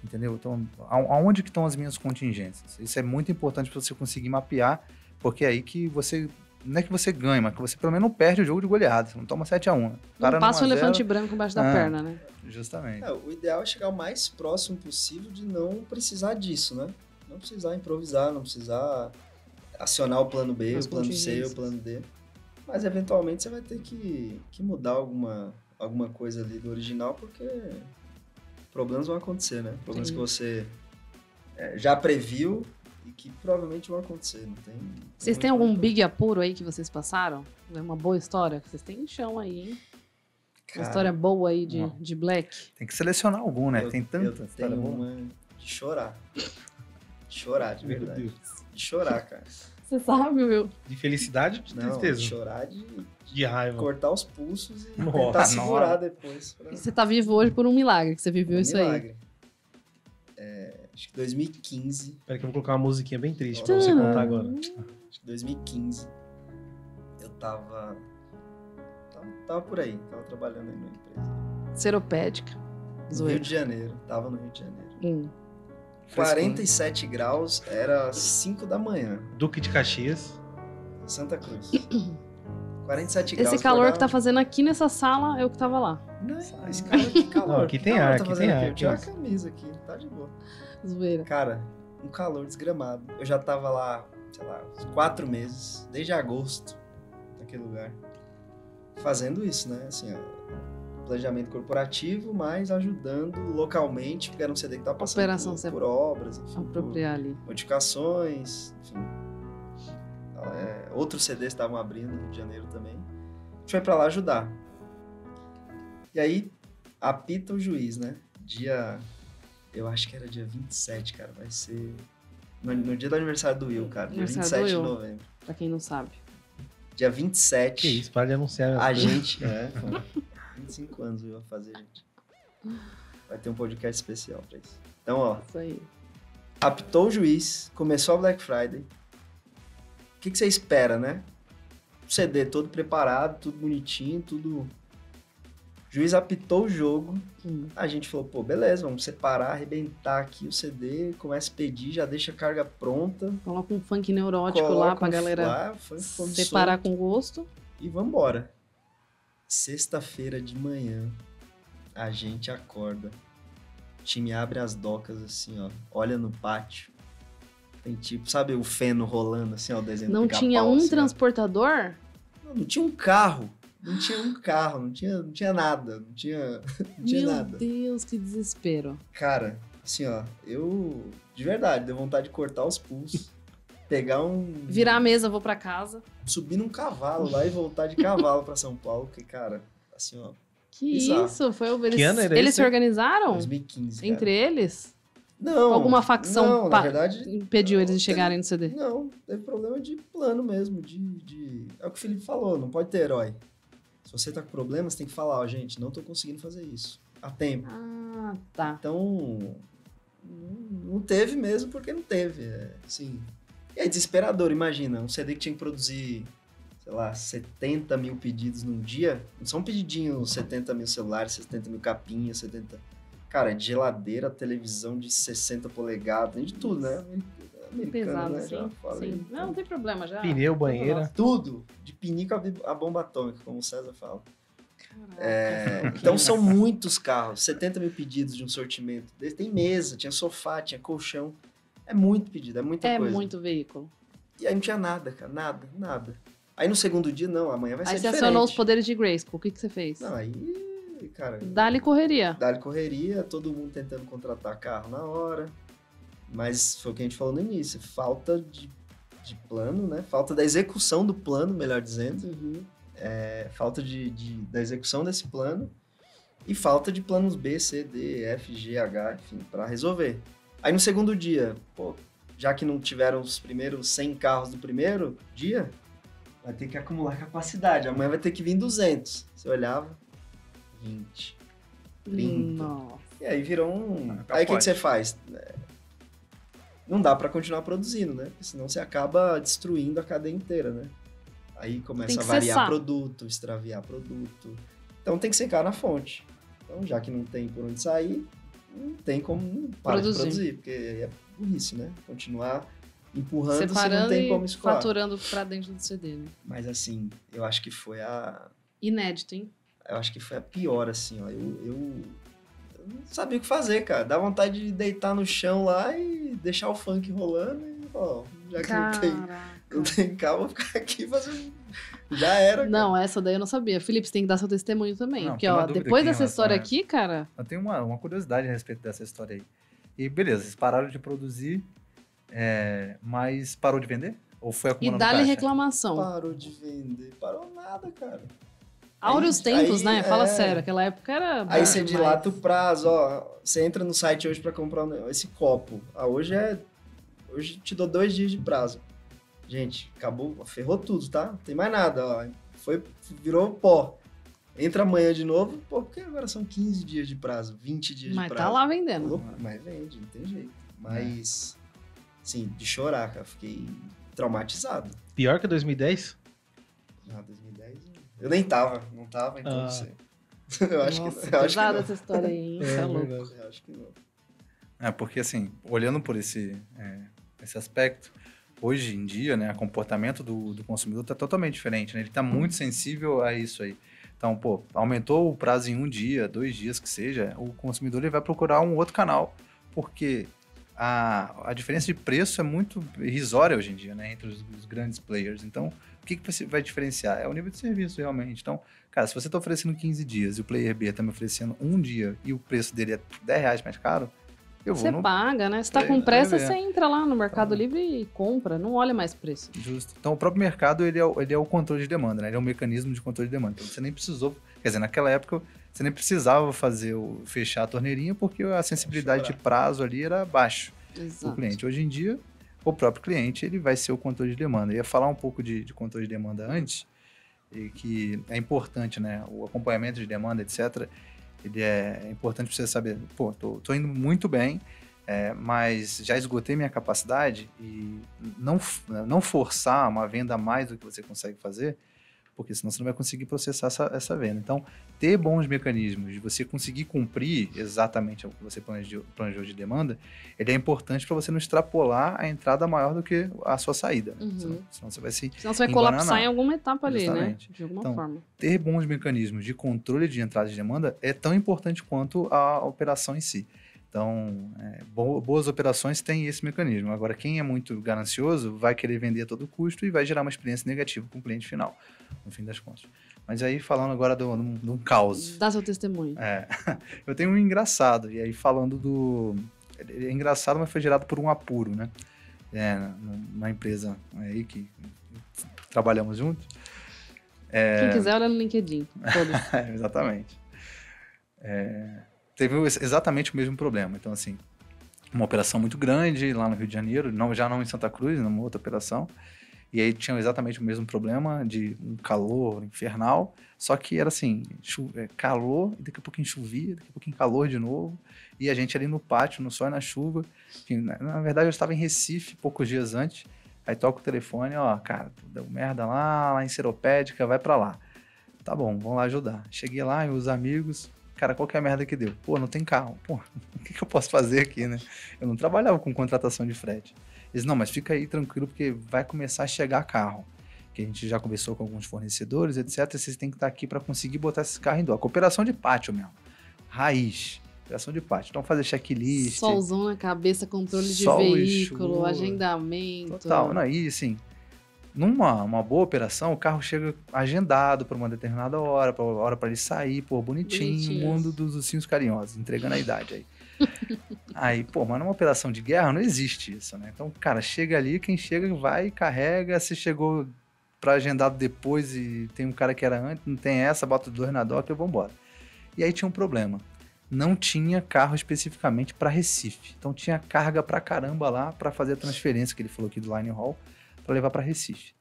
Entendeu? Então, aonde que estão as minhas contingências? Isso é muito importante para você conseguir mapear Porque é aí que você... Não é que você ganha, mas que você pelo menos não perde o jogo de goleada. Você não toma 7-1. Né? Não passa um elefante branco embaixo da perna, né? Justamente. O ideal é chegar o mais próximo possível de não precisar disso, né? Não precisar improvisar, não precisar acionar o plano B, o plano C, o plano D. Mas, eventualmente, você vai ter que mudar alguma coisa ali do original, porque problemas vão acontecer, né? Problemas que você já previu e que provavelmente vão acontecer, não tem... Vocês têm algum big apuro aí que vocês passaram? É uma boa história? Vocês têm chão aí, hein? Uma história boa aí de Black? Tem que selecionar algum, né? Tem tanta história boa. Uma de chorar. De chorar, de verdade. Meu Deus. De chorar, cara. Você sabe, meu? De felicidade ou de tristeza? De chorar, de raiva. Cortar os pulsos e Nossa, tentar segurar depois. E você tá vivo hoje por um milagre, que você viveu isso milagre. Acho que 2015. Espera que eu vou colocar uma musiquinha bem triste pra você contar agora. Acho que 2015. Eu tava por aí. Tava trabalhando aí numa empresa. Seropédica. No Rio de Janeiro. Tava no Rio de Janeiro. 47 graus, era 5 da manhã. Duque de Caxias. Santa Cruz. 47 graus. Esse calor que tá fazendo aqui nessa sala é o que tava lá. Não, esse calor, que calor. Não, aqui tem ar, aqui tem ar. Eu tinha uma camisa aqui, tá de boa. Zoeira. Cara, um calor desgramado. Eu já tava lá, sei lá, uns 4 meses, desde agosto, naquele lugar. Fazendo isso, né? Assim, planejamento corporativo, mas ajudando localmente, porque era um CD que tava passando por obras, enfim, apropriar ali. Modificações, enfim. Outros CDs estavam abrindo no Rio de Janeiro também. A gente foi pra lá ajudar. E aí, apita o juiz, né? Eu acho que era dia 27, cara. Vai ser no dia do aniversário do Will, cara. Dia 27 de novembro. Pra quem não sabe. Dia 27. Que isso, para de anunciar. A gente... 25 anos o Will vai fazer, gente. Vai ter um podcast especial pra isso. Então, ó. Isso aí. Apitou o juiz, começou a Black Friday. O que você espera, né? O CD todo preparado, tudo bonitinho, tudo... O juiz apitou o jogo. A gente falou, pô, beleza, vamos separar, arrebentar aqui o CD, começa a pedir, já deixa a carga pronta. Coloca um funk neurótico lá pra galera separar com gosto. E vambora. Sexta-feira de manhã, a gente acorda. O time abre as docas assim, ó. Olha no pátio. Tem tipo, sabe o feno rolando assim, ó, o desenho do Não tinha um transportador? Não tinha um carro. Não tinha um carro, não tinha nada. Não tinha nada. Meu Deus, que desespero. Cara, assim, ó, eu... De verdade, deu vontade de cortar os pulsos. Pegar virar a mesa, vou pra casa. Subir num cavalo lá e voltar de cavalo pra São Paulo. Porque, cara, assim, ó... Que bizarro. Isso? Foi que ano era eles se organizaram? 2015, entre eles? Não. Alguma facção na verdade, impediu eles de chegarem no CD? Não, teve problema de plano mesmo. É o que o Felipe falou, não pode ter herói. Se você tá com problema, você tem que falar, ó, gente, não tô conseguindo fazer isso. A tempo. Ah, tá. Então, não teve mesmo porque não teve. Assim. E é desesperador, imagina. Um CD que tinha que produzir, sei lá, 70 mil pedidos num dia. Não são pedidinhos 70 mil celulares, 70 mil capinhas, 70... Cara, é de geladeira, televisão de 60 polegadas, de tudo, né? Pesado, né? Sim. Não tem problema, já. Pneu, banheira. Tudo. De pinico a bomba atômica, como o César fala. Então são muitos carros. 70 mil pedidos de um sortimento. Tem mesa, tinha sofá, tinha colchão. É muito pedido, é muita coisa. É muito veículo. E aí não tinha nada, cara. Nada. Aí no segundo dia, não, amanhã vai ser diferente. Aí você acionou os poderes de Grayskull. O que você fez? Não, aí, cara... Dá-lhe correria, todo mundo tentando contratar carro na hora. Mas foi o que a gente falou no início. Falta de plano, né? Falta da execução do plano, melhor dizendo. Falta da execução desse plano. E falta de planos B, C, D, F, G, H, enfim, pra resolver. Aí no segundo dia, pô, já que não tiveram os primeiros 100 carros do primeiro dia, vai ter que acumular capacidade. Amanhã vai ter que vir 200. Você olhava, 20, 30. Nossa. E aí virou Aí o que você faz? Não dá pra continuar produzindo, né? Porque senão você acaba destruindo a cadeia inteira, né? Aí começa a variar produto, extraviar produto. Então tem que secar na fonte. Então, já que não tem por onde sair, não tem como parar de produzir, porque é burrice, né? Continuar empurrando, você não Separando tem como e escoar. faturando pra dentro do CD, né? Mas assim, eu acho que foi Inédito, hein? eu acho que foi a pior, assim, ó. Eu não sabia o que fazer, cara. Dá vontade de deitar no chão lá e deixar o funk rolando e, ó, já que não tem carro, vou ficar aqui fazendo... Já era, Não, cara. essa daí eu não sabia. Felipe, você tem que dar seu testemunho também. Não, Porque, tem uma ó, dúvida depois aqui em dessa relação história a aqui, cara... Eu tenho uma curiosidade a respeito dessa história aí. E beleza, vocês pararam de produzir, mas parou de vender? Ou foi E acumulando dá-lhe caixa? reclamação. Parou de vender. Parou nada, cara. Áureos Aí- tempos, aí, né? Fala sério, aquela época era... Aí bom você demais. dilata o prazo, ó. Você entra no site hoje pra comprar esse copo. Hoje te dou 2 dias de prazo. Gente, acabou, ferrou tudo, tá? Não tem mais nada, ó. Virou pó. Entra amanhã de novo, pô, porque agora são 15 dias de prazo, 20 dias Mas de tá prazo. lá vendendo. Loucura, mas vende, não tem jeito. Mas, sim, de chorar, cara. Fiquei traumatizado. Pior que 2010? Ah, 2010, não tava, então não Ah. sei. Eu acho Nossa, que não. Eu acho que pesada não. essa história aí, hein? Você é louco. verdade. Eu acho que não. Porque assim, olhando por esse aspecto, hoje em dia, né, o comportamento do consumidor está totalmente diferente, né? Ele está muito sensível a isso aí. Então, pô, aumentou o prazo em 1 dia, 2 dias que seja, o consumidor ele vai procurar um outro canal, porque a diferença de preço é muito irrisória hoje em dia, né, entre os grandes players. Então, o que vai diferenciar? É o nível de serviço, realmente. Então, cara, se você está oferecendo 15 dias e o player B está me oferecendo 1 dia e o preço dele é R$10 mais caro, eu vou Você paga, né? Se tá com pressa, você entra lá no Mercado Livre e compra. Não olha mais preço. Justo. Então, o próprio mercado, ele é o controle de demanda, né? Ele é um mecanismo de controle de demanda. Então, você nem precisou... Quer dizer, naquela época, você nem precisava fechar a torneirinha porque a sensibilidade de prazo ali era baixo do Exato. cliente. Hoje em dia, o próprio cliente, ele vai ser o controle de demanda. Eu ia falar um pouco de controle de demanda antes, e que é importante, né? O acompanhamento de demanda, etc., ele é importante para você saber, pô, tô indo muito bem, mas já esgotei minha capacidade e não forçar uma venda a mais do que você consegue fazer, porque senão você não vai conseguir processar essa venda. Então, ter bons mecanismos de você conseguir cumprir exatamente o que você planejou de demanda, ele é importante para você não extrapolar a entrada maior do que a sua saída. Né? Uhum. Senão você vai se Senão você vai embananar. colapsar em alguma etapa ali, Justamente. né? De alguma Então, forma. Ter bons mecanismos de controle de entrada de demanda é tão importante quanto a operação em si. Então, boas operações têm esse mecanismo. Agora, quem é muito ganancioso vai querer vender a todo custo e vai gerar uma experiência negativa com o cliente final, no fim das contas. Mas aí, falando agora de um caos. Dá seu testemunho. Eu tenho um engraçado, e aí falando do... É engraçado, mas foi gerado por um apuro, né? Numa empresa aí que trabalhamos juntos. Quem quiser, olha no LinkedIn. Todos. Exatamente. Teve exatamente o mesmo problema. Então, assim, uma operação muito grande lá no Rio de Janeiro, já não em Santa Cruz, numa outra operação. E aí tinha exatamente o mesmo problema de um calor infernal, só que era assim, calor, e daqui a pouquinho chovia, daqui a pouquinho calor de novo, e a gente ali no pátio, no sol e na chuva. Enfim, na verdade, eu estava em Recife poucos dias antes, aí toca o telefone, ó, cara, deu merda lá em Seropédica, vai pra lá. Tá bom, vamos lá ajudar. Cheguei lá, e os amigos... Cara, qual que é a merda que deu? Pô, não tem carro. Pô, o que eu posso fazer aqui, né? Eu não trabalhava com contratação de frete. Eles, não, mas fica aí tranquilo, porque vai começar a chegar carro. Que a gente já conversou com alguns fornecedores, etc. E vocês têm que estar aqui para conseguir botar esse carro em dó. Cooperação de pátio mesmo. Raiz. Cooperação de pátio. Então, fazer checklist. Solzão na cabeça, controle de sol e veículo, chuva. agendamento. Total. Não, e assim... Numa boa operação, o carro chega agendado para uma determinada hora para ele sair, pô, bonitinho, mundo dos ursinhos carinhosos, entregando a idade aí. Aí, pô, mas numa operação de guerra não existe isso, né? Então, cara, chega ali, quem chega vai e carrega, se chegou para agendado depois e tem um cara que era antes, não tem essa, bota os 2 na doca e vambora. E aí tinha um problema. Não tinha carro especificamente para Recife. Então tinha carga pra caramba lá para fazer a transferência que ele falou aqui do Line Haul, para levar para Recife.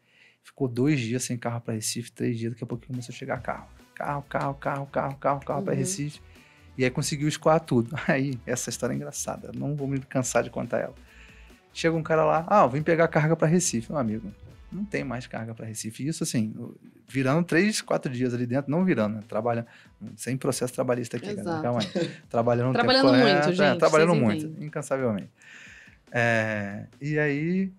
Ficou 2 dias sem carro para Recife, 3 dias, daqui a pouco começou a chegar carro. Carro para Recife. E aí conseguiu escoar tudo. Aí, essa história é engraçada, não vou me cansar de contar ela. Chega um cara lá, eu vim pegar carga para Recife. Meu amigo, não tem mais carga para Recife. Isso assim, virando 3, 4 dias ali dentro, não virando, né? Trabalha, sem processo trabalhista aqui, galera, calma aí. Trabalhando muito, gente. Trabalhando muito, incansavelmente. E aí,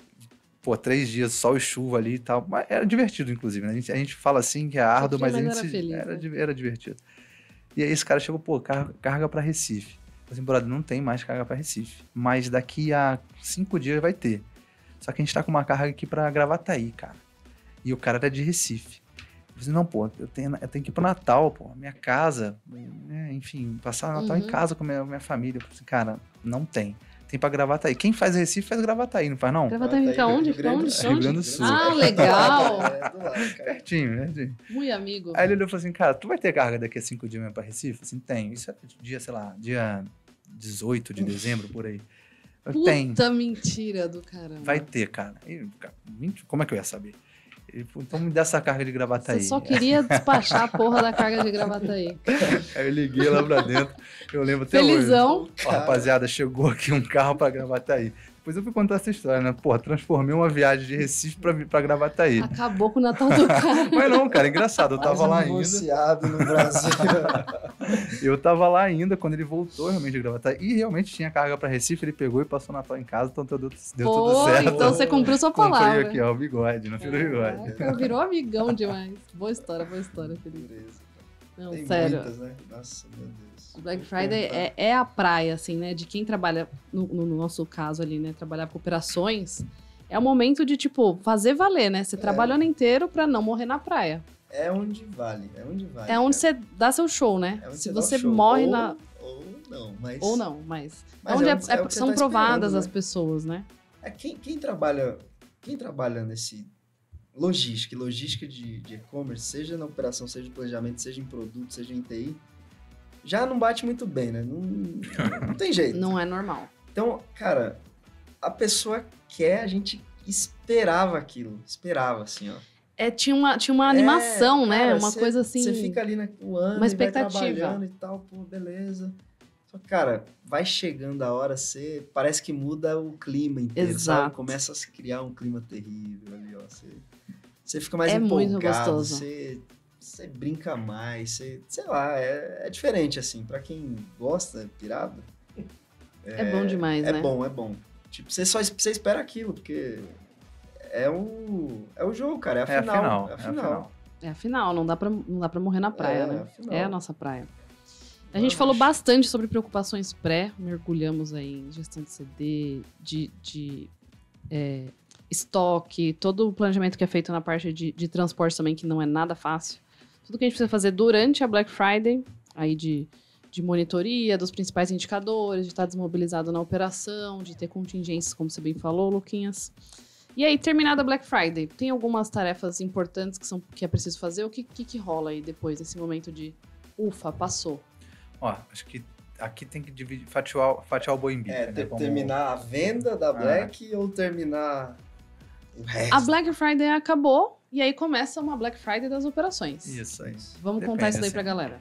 pô, 3 dias sol e chuva ali e tal. Mas era divertido, inclusive, né? A gente fala assim que é árduo, mas a gente era feliz, né? era divertido. E aí esse cara chegou, pô, carga para Recife. Eu falei assim, brother, não tem mais carga para Recife. Mas daqui a 5 dias vai ter. Só que a gente tá com uma carga aqui para Gravataí, cara. E o cara era de Recife. Eu falei assim, não, pô, eu tenho que ir pro Natal, pô, minha casa, né? Enfim, passar o Natal em casa com a minha família. Eu falei assim, cara, não tem. Tem pra Gravataí. Quem faz Recife faz Gravataí, não faz não? Gravataí fica onde? Rio Grande do Fica Rio onde? Grande do Sul. Ah, legal! É, do lado, cara. Pertinho. Muito amigo. Aí ele olhou e falou assim, cara, tu vai ter carga daqui a 5 dias mesmo pra Recife? Eu falei assim, tenho. Isso é dia, sei lá, dia 18 de dezembro, por aí. Eu, tem. Puta mentira do caramba. Vai ter, cara. E, cara, como é que eu ia saber? Ele falou, então me dá essa carga de Gravataí. Você só queria despachar a porra da carga de Gravataí. Aí eu liguei lá pra dentro. Eu lembro até hoje. Felizão. Ó, rapaziada, chegou aqui um carro pra Gravataí. Depois eu fui contar essa história, né? Pô, transformei uma viagem de Recife pra Gravataí. Acabou com o Natal do cara. Mas não, cara, engraçado. Eu tava lá ainda. Divorciado no Brasil. Eu tava lá ainda quando ele voltou realmente de Gravataí. E realmente tinha carga pra Recife. Ele pegou e passou o Natal em casa. Então deu tudo Pô, certo. então você cumpriu sua Comprei palavra. aqui, ó, o bigode. Não fiz o bigode. Caraca, virou amigão demais. Boa história, Felipe. Beleza. Não, Tem sério. muitas, né? Nossa, meu Deus. O Black Friday é a praia, assim, né? De quem trabalha, no nosso caso ali, né? Trabalhar com operações. É o momento de, tipo, fazer valer, né? Você trabalha o ano inteiro pra não morrer na praia. É onde vale. É onde cara. você dá seu show, né? É onde Se dá o você show. morre ou, na... Ou não, mas... Ou não, mas... Mas é onde é o que você são tá provadas esperando, as né? pessoas, né? É, quem trabalha nesse... Logística de e-commerce, seja na operação, seja no planejamento, seja em produto, seja em TI, já não bate muito bem, né? Não tem jeito. Não é normal. Então, cara, a pessoa quer, a gente esperava aquilo. Esperava, assim, ó. Tinha uma animação, né? Cara, Uma coisa assim... Você fica ali o ano uma e vai expectativa. trabalhando e tal, pô, beleza. Só que, cara, vai chegando a hora, parece que muda o clima inteiro, Exato. sabe? Começa a se criar um clima terrível ali, ó. Você fica mais É muito empolgado, gostoso. você brinca mais, sei lá, é diferente, assim. Pra quem gosta, pirado... É bom demais, né? É bom. Tipo, você espera aquilo, porque é o jogo, cara, é a final. É a final, não dá pra morrer na praia, né? a final. É a nossa praia. A gente falou bastante sobre preocupações pré, mergulhamos aí em gestão de CD, de estoque, todo o planejamento que é feito na parte de transporte também, que não é nada fácil. Tudo que a gente precisa fazer durante a Black Friday, aí de monitoria dos principais indicadores, de estar desmobilizado na operação, de ter contingências, como você bem falou, Luquinhas. E aí, terminada a Black Friday, tem algumas tarefas importantes que é preciso fazer? O que rola aí depois desse momento de ufa, passou? Ó, acho que aqui tem que dividir, fatiar o boi em bico, né? Terminar a venda da Black ou terminar o resto? A Black Friday acabou e aí começa uma Black Friday das operações. Isso aí. Vamos contar isso daí pra galera.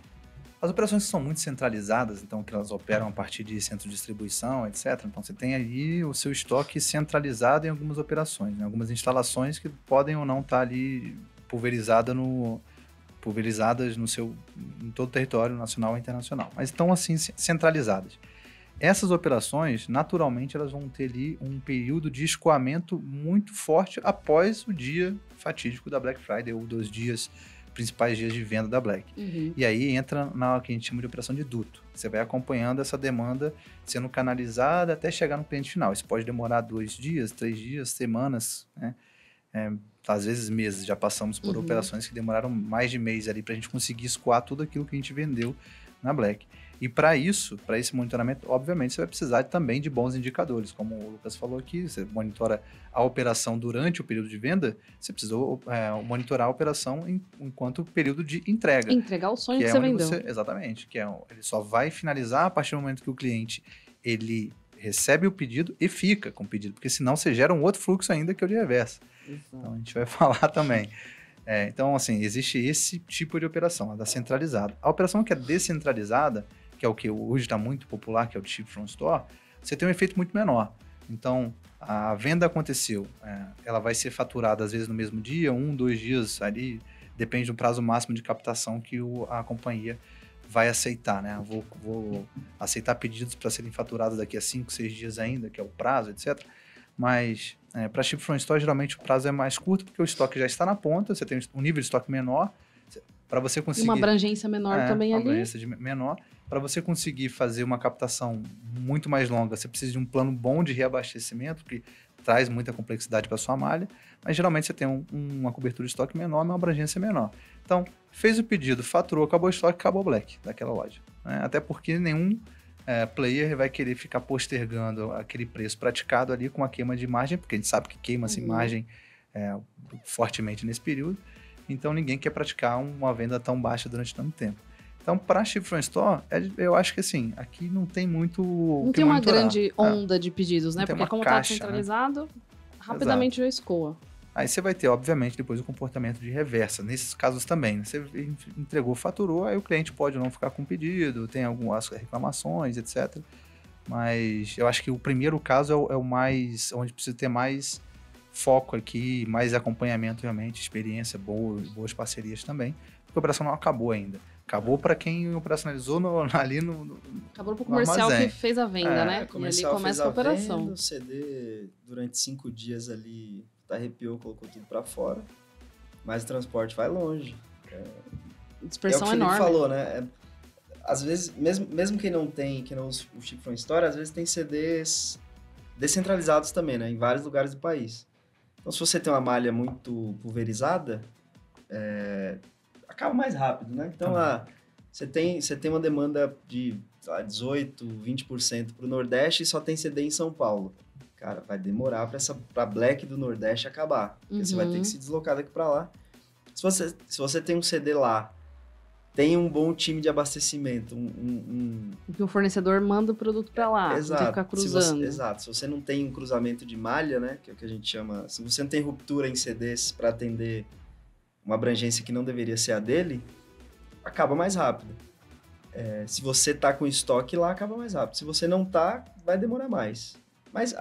As operações são muito centralizadas, então que elas operam a partir de centro de distribuição, etc. Então você tem ali o seu estoque centralizado em algumas operações, né? Algumas instalações que podem ou não estar ali pulverizadas em todo o território nacional e internacional, mas estão assim centralizadas. Essas operações, naturalmente, elas vão ter ali um período de escoamento muito forte após o dia fatídico da Black Friday, ou dos principais dias de venda da Black. Uhum. E aí entra na que a gente chama de operação de duto. Você vai acompanhando essa demanda sendo canalizada até chegar no cliente final. Isso pode demorar 2 dias, 3 dias, semanas, né? Às vezes meses. Já passamos por operações que demoraram mais de mês ali para a gente conseguir escoar tudo aquilo que a gente vendeu na Black. E para esse monitoramento, obviamente, você vai precisar também de bons indicadores. Como o Lucas falou aqui, você monitora a operação durante o período de venda, você precisa monitorar a operação enquanto período de entrega. Entregar o sonho que é você onde vendeu. Exatamente. Ele só vai finalizar a partir do momento que o cliente ele recebe o pedido e fica com o pedido, porque senão você gera um outro fluxo ainda que é o de reversa. Exato. Então a gente vai falar também. Então, assim, existe esse tipo de operação, a da centralizada. A operação que é descentralizada, que é o que hoje está muito popular, que é o Ship from Store, você tem um efeito muito menor. Então, a venda aconteceu, ela vai ser faturada às vezes no mesmo dia, 1, 2 dias ali, depende do prazo máximo de captação que a companhia vai aceitar, né? Vou aceitar pedidos para serem faturados daqui a 5, 6 dias ainda, que é o prazo, etc. Mas para Ship from Store, geralmente o prazo é mais curto, porque o estoque já está na ponta, você tem um nível de estoque menor. Para você E conseguir... uma abrangência menor também uma ali. abrangência menor. Para você conseguir fazer uma captação muito mais longa, você precisa de um plano bom de reabastecimento, que traz muita complexidade para sua malha, mas geralmente você tem uma cobertura de estoque menor, uma abrangência menor. Então, fez o pedido, faturou, acabou o estoque, acabou o black daquela loja. Né? Até porque nenhum player vai querer ficar postergando aquele preço praticado ali com a queima de margem, porque a gente sabe que queima-se margem fortemente nesse período. Então, ninguém quer praticar uma venda tão baixa durante tanto tempo. Então, para Ship from Store, eu acho que assim, aqui não tem muito. Não tem uma grande onda de pedidos, né? Porque como está caixa, descentralizado, rapidamente já escoa. Aí você vai ter, obviamente, depois o comportamento de reversa. Nesses casos também, né? Você entregou, faturou, aí o cliente pode não ficar com o pedido, tem algumas reclamações, etc. Mas eu acho que o primeiro caso é o mais, onde precisa ter mais foco aqui, mais acompanhamento realmente, experiência boa, boas parcerias também, porque a operação não acabou ainda. Acabou para quem operacionalizou ali no acabou para o comercial que fez a venda, né? E ali começa a operação. Venda, o CD durante 5 dias ali arrepiou, colocou tudo para fora, mas o transporte vai longe. Dispersão é o que enorme. Ele falou, né? Às vezes, mesmo quem não usa o Ship from Store, às vezes tem CDs descentralizados também, né? Em vários lugares do país. Então, se você tem uma malha muito pulverizada, acaba mais rápido, né? Então, você tem uma demanda de 18%, 20% para o Nordeste e só tem CD em São Paulo. Cara, vai demorar para Black do Nordeste acabar. Porque você vai ter que se deslocar daqui para lá. Se você tem um CD lá, tem um bom time de abastecimento. Porque o fornecedor manda o produto para lá, exato. Não tem que ficar cruzando. Exato. Se você não tem um cruzamento de malha, né? Que é o que a gente chama... Se você não tem ruptura em CDs para atender uma abrangência que não deveria ser a dele, acaba mais rápido. Se você tá com estoque lá, acaba mais rápido. Se você não tá, vai demorar mais. Mas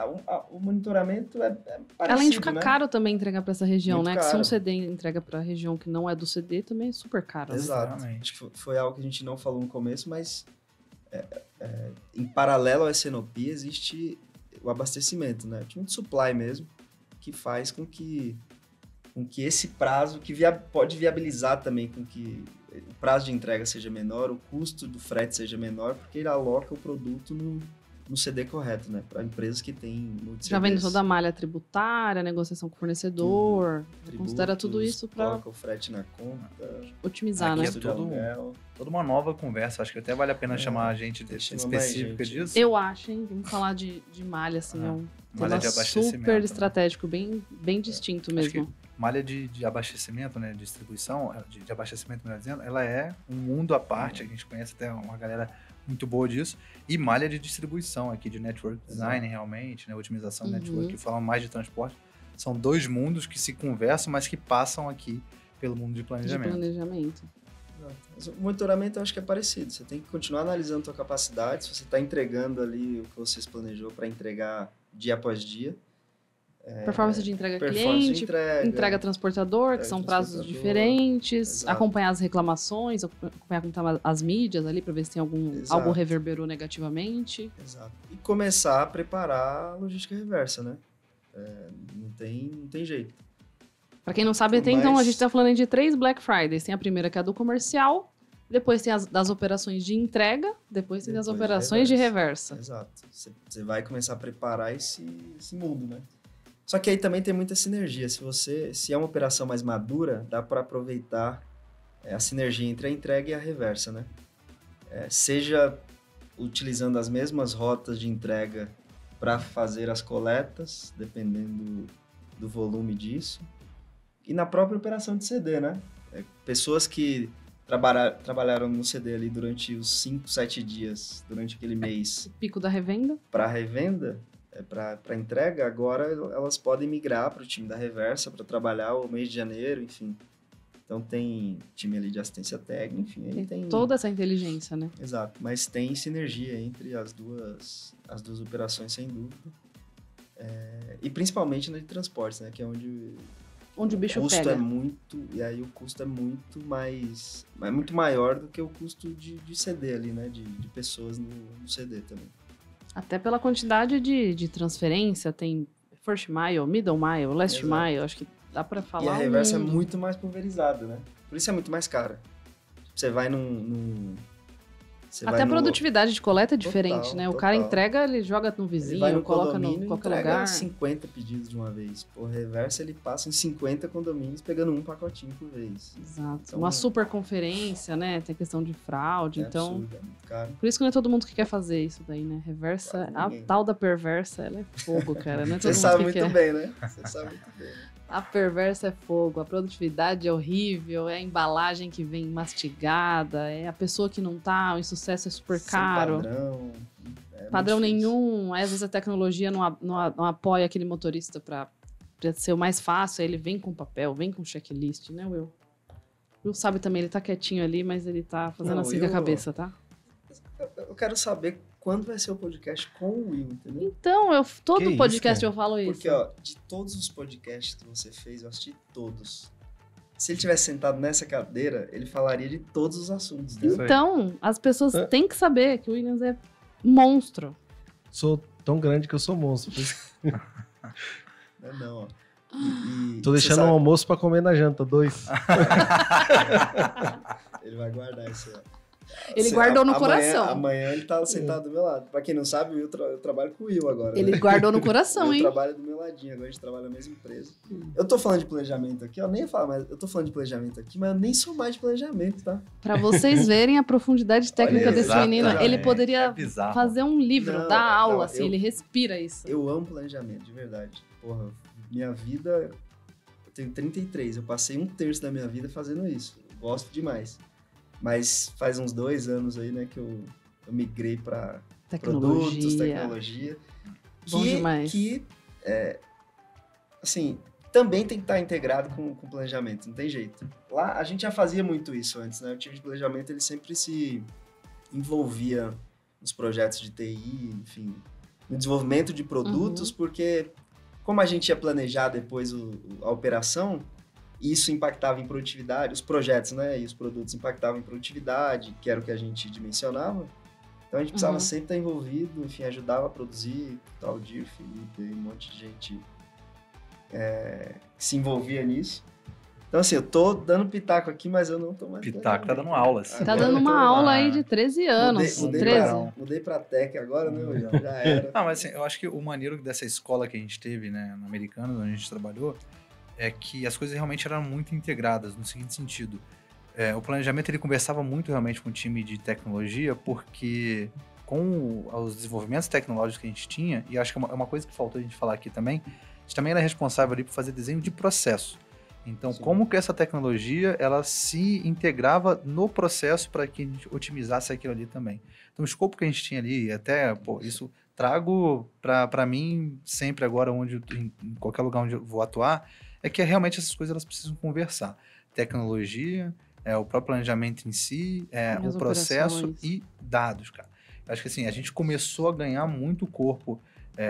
o monitoramento é parecido, além de ficar caro também entregar para essa região, muito né? Caro. Que se um CD entrega para a região que não é do CD, também é super caro. Exato. Né? Acho que foi algo que a gente não falou no começo, mas em paralelo ao S&OP existe o abastecimento, né? Time de supply mesmo, que faz com que esse prazo, que pode viabilizar também com que o prazo de entrega seja menor, o custo do frete seja menor, porque ele aloca o produto no CD correto, né? Para empresas que têm muitos já vem toda a malha tributária, negociação com o fornecedor, considera tudo isso para coloca o frete na conta, otimizar, né? É toda uma nova conversa, acho que até vale a pena chamar a gente específica disso. Eu acho, hein? Vamos falar de malha, assim, é um malha de abastecimento, super estratégico, bem distinto mesmo. Malha de abastecimento, né, distribuição, de abastecimento, melhor dizendo, ela é um mundo à parte, a gente conhece até uma galera muito boa disso, e malha de distribuição aqui, de network design realmente, né, otimização de network, que falam mais de transporte, são dois mundos que se conversam, mas que passam aqui pelo mundo de planejamento. Mas o monitoramento eu acho que é parecido, você tem que continuar analisando a sua capacidade, se você está entregando ali o que você planejou para entregar dia após dia. Performance de entrega cliente, entrega transportador, que são prazos diferentes, acompanhar as reclamações, acompanhar as mídias ali para ver se tem algo reverberou negativamente. Exato. E começar a preparar a logística reversa, né? Não tem jeito. Para quem não sabe, então a gente está falando de 3 Black Fridays. Tem a primeira que é a do comercial, depois tem as das operações de entrega, depois tem as operações de reversa. Exato. Você vai começar a preparar esse mundo, né? Só que aí também tem muita sinergia. Se é uma operação mais madura, dá para aproveitar a sinergia entre a entrega e a reversa, né? Seja utilizando as mesmas rotas de entrega para fazer as coletas, dependendo do volume disso, e na própria operação de CD, né? Pessoas que trabalharam no CD ali durante os 5, 7 dias, durante aquele mês. O pico da revenda. Para revenda, para entrega, agora elas podem migrar para o time da reversa para trabalhar o mês de janeiro, enfim. Então tem time ali de assistência técnica, enfim. Ele tem toda essa inteligência, né? Exato, mas tem sinergia entre as duas operações, sem dúvida. E principalmente na de transportes, né? Que é onde o bicho custo pega. E aí o custo é muito maior do que o custo de CD ali, né? De pessoas no CD também. Até pela quantidade de transferência, tem first mile, middle mile, last Exato. mile, acho que dá pra falar. E a reversa é um- muito mais pulverizada, né? Por isso é muito mais cara. Você vai você Até vai a no- produtividade de coleta é Total, diferente, né? O cara total. entrega, ele joga no Ele vai vizinho, no coloca condomínio em e qualquer entrega lugar. 50 pedidos de uma vez. Por reversa, ele passa em 50 condomínios pegando um pacotinho por vez. Exato. Então, Uma super conferência, né? Tem questão de fraude, É então... absurdo, é muito caro. Por isso que não é todo mundo que quer fazer isso daí, né? Reversa, Quase a ninguém. tal da perversa, ela é fogo, cara. Não é todo Você mundo sabe que muito quer. bem, né? Você sabe muito bem. Né? A perversa é fogo, a produtividade é horrível, é a embalagem que vem mastigada, é a pessoa que não tá, o insucesso é super Sem caro. padrão. É Padrão muito difícil. nenhum, aí às vezes a tecnologia não apoia aquele motorista pra ser o mais fácil, aí ele vem com papel, vem com checklist, né, Will? Will sabe também, ele tá quietinho ali, mas ele tá fazendo Não, assim com a Will- cabeça, tá? Eu quero saber quando vai ser o podcast com o Will, entendeu? Então, todo Que isso, podcast cara? eu falo isso. Porque, ó, de todos os podcasts que você fez, eu assisti todos. Se ele tivesse sentado nessa cadeira, ele falaria de todos os assuntos, né? Isso aí. Então, as pessoas É. têm que saber que o Williams é monstro. Sou tão grande que eu sou monstro. Por isso que Não, ó. tô você deixando sabe- um almoço pra comer na janta, 2. Ele vai guardar isso, ó. Ele guardou no amanhã- coração. Amanhã ele tá sentado do meu lado. Pra quem não sabe, eu trabalho com o Will agora. Ele né? guardou no O coração, Will hein? trabalha do meu ladinho, agora a gente trabalha na mesma empresa. Eu tô falando de planejamento aqui, ó, nem ia falar, mas eu tô falando de planejamento aqui, mas eu nem sou mais de planejamento, tá? Pra vocês verem a profundidade técnica Olha, desse menino. Ele exatamente. poderia É bizarro. fazer um livro, Não, dar aula, não, assim, eu- ele respira isso. Eu amo planejamento, de verdade. Porra, minha vida... Eu tenho 33, eu passei 1/3 da minha vida fazendo isso. Eu gosto demais. Mas faz uns 2 anos aí, né, que eu migrei pra produtos, tecnologia. Bom demais. Que, assim, também tem que estar integrado com o planejamento, não tem jeito. Lá, a gente já fazia muito isso antes, né? O time de planejamento, ele sempre se envolvia nos projetos de TI, enfim, no desenvolvimento de produtos, porque como a gente ia planejar depois a operação, isso impactava em produtividade, os projetos, né, e os produtos impactavam em produtividade, que era o que a gente dimensionava. Então a gente precisava sempre estar envolvido, enfim, ajudava a produzir, tal, o Dir, Felipe, um monte de gente que se envolvia nisso. Então assim, eu tô dando pitaco aqui, mas eu não tô mais... Pitaco tá dando aulas. Tá Agora dando eu tô- uma aula aí de 13 anos. Mudei, 13. mudei pra Tech agora, né, Will? Já era. Não, mas assim, eu acho que o maneiro dessa escola que a gente teve, né, na Americanas, onde a gente trabalhou, é que as coisas realmente eram muito integradas, no seguinte sentido. O planejamento, ele conversava muito realmente com o time de tecnologia, porque com os desenvolvimentos tecnológicos que a gente tinha, e acho que é uma coisa que faltou a gente falar aqui também, a gente também era responsável ali por fazer desenho de processo. Então, Sim. como que essa tecnologia, ela se integrava no processo para que a gente otimizasse aquilo ali também. Então, o escopo que a gente tinha ali, até, isso trago para mim sempre agora, em qualquer lugar onde eu vou atuar, é que realmente essas coisas elas precisam conversar. Tecnologia, o próprio planejamento em si, As o processo operações. e dados, cara. Acho que assim, a gente começou a ganhar muito corpo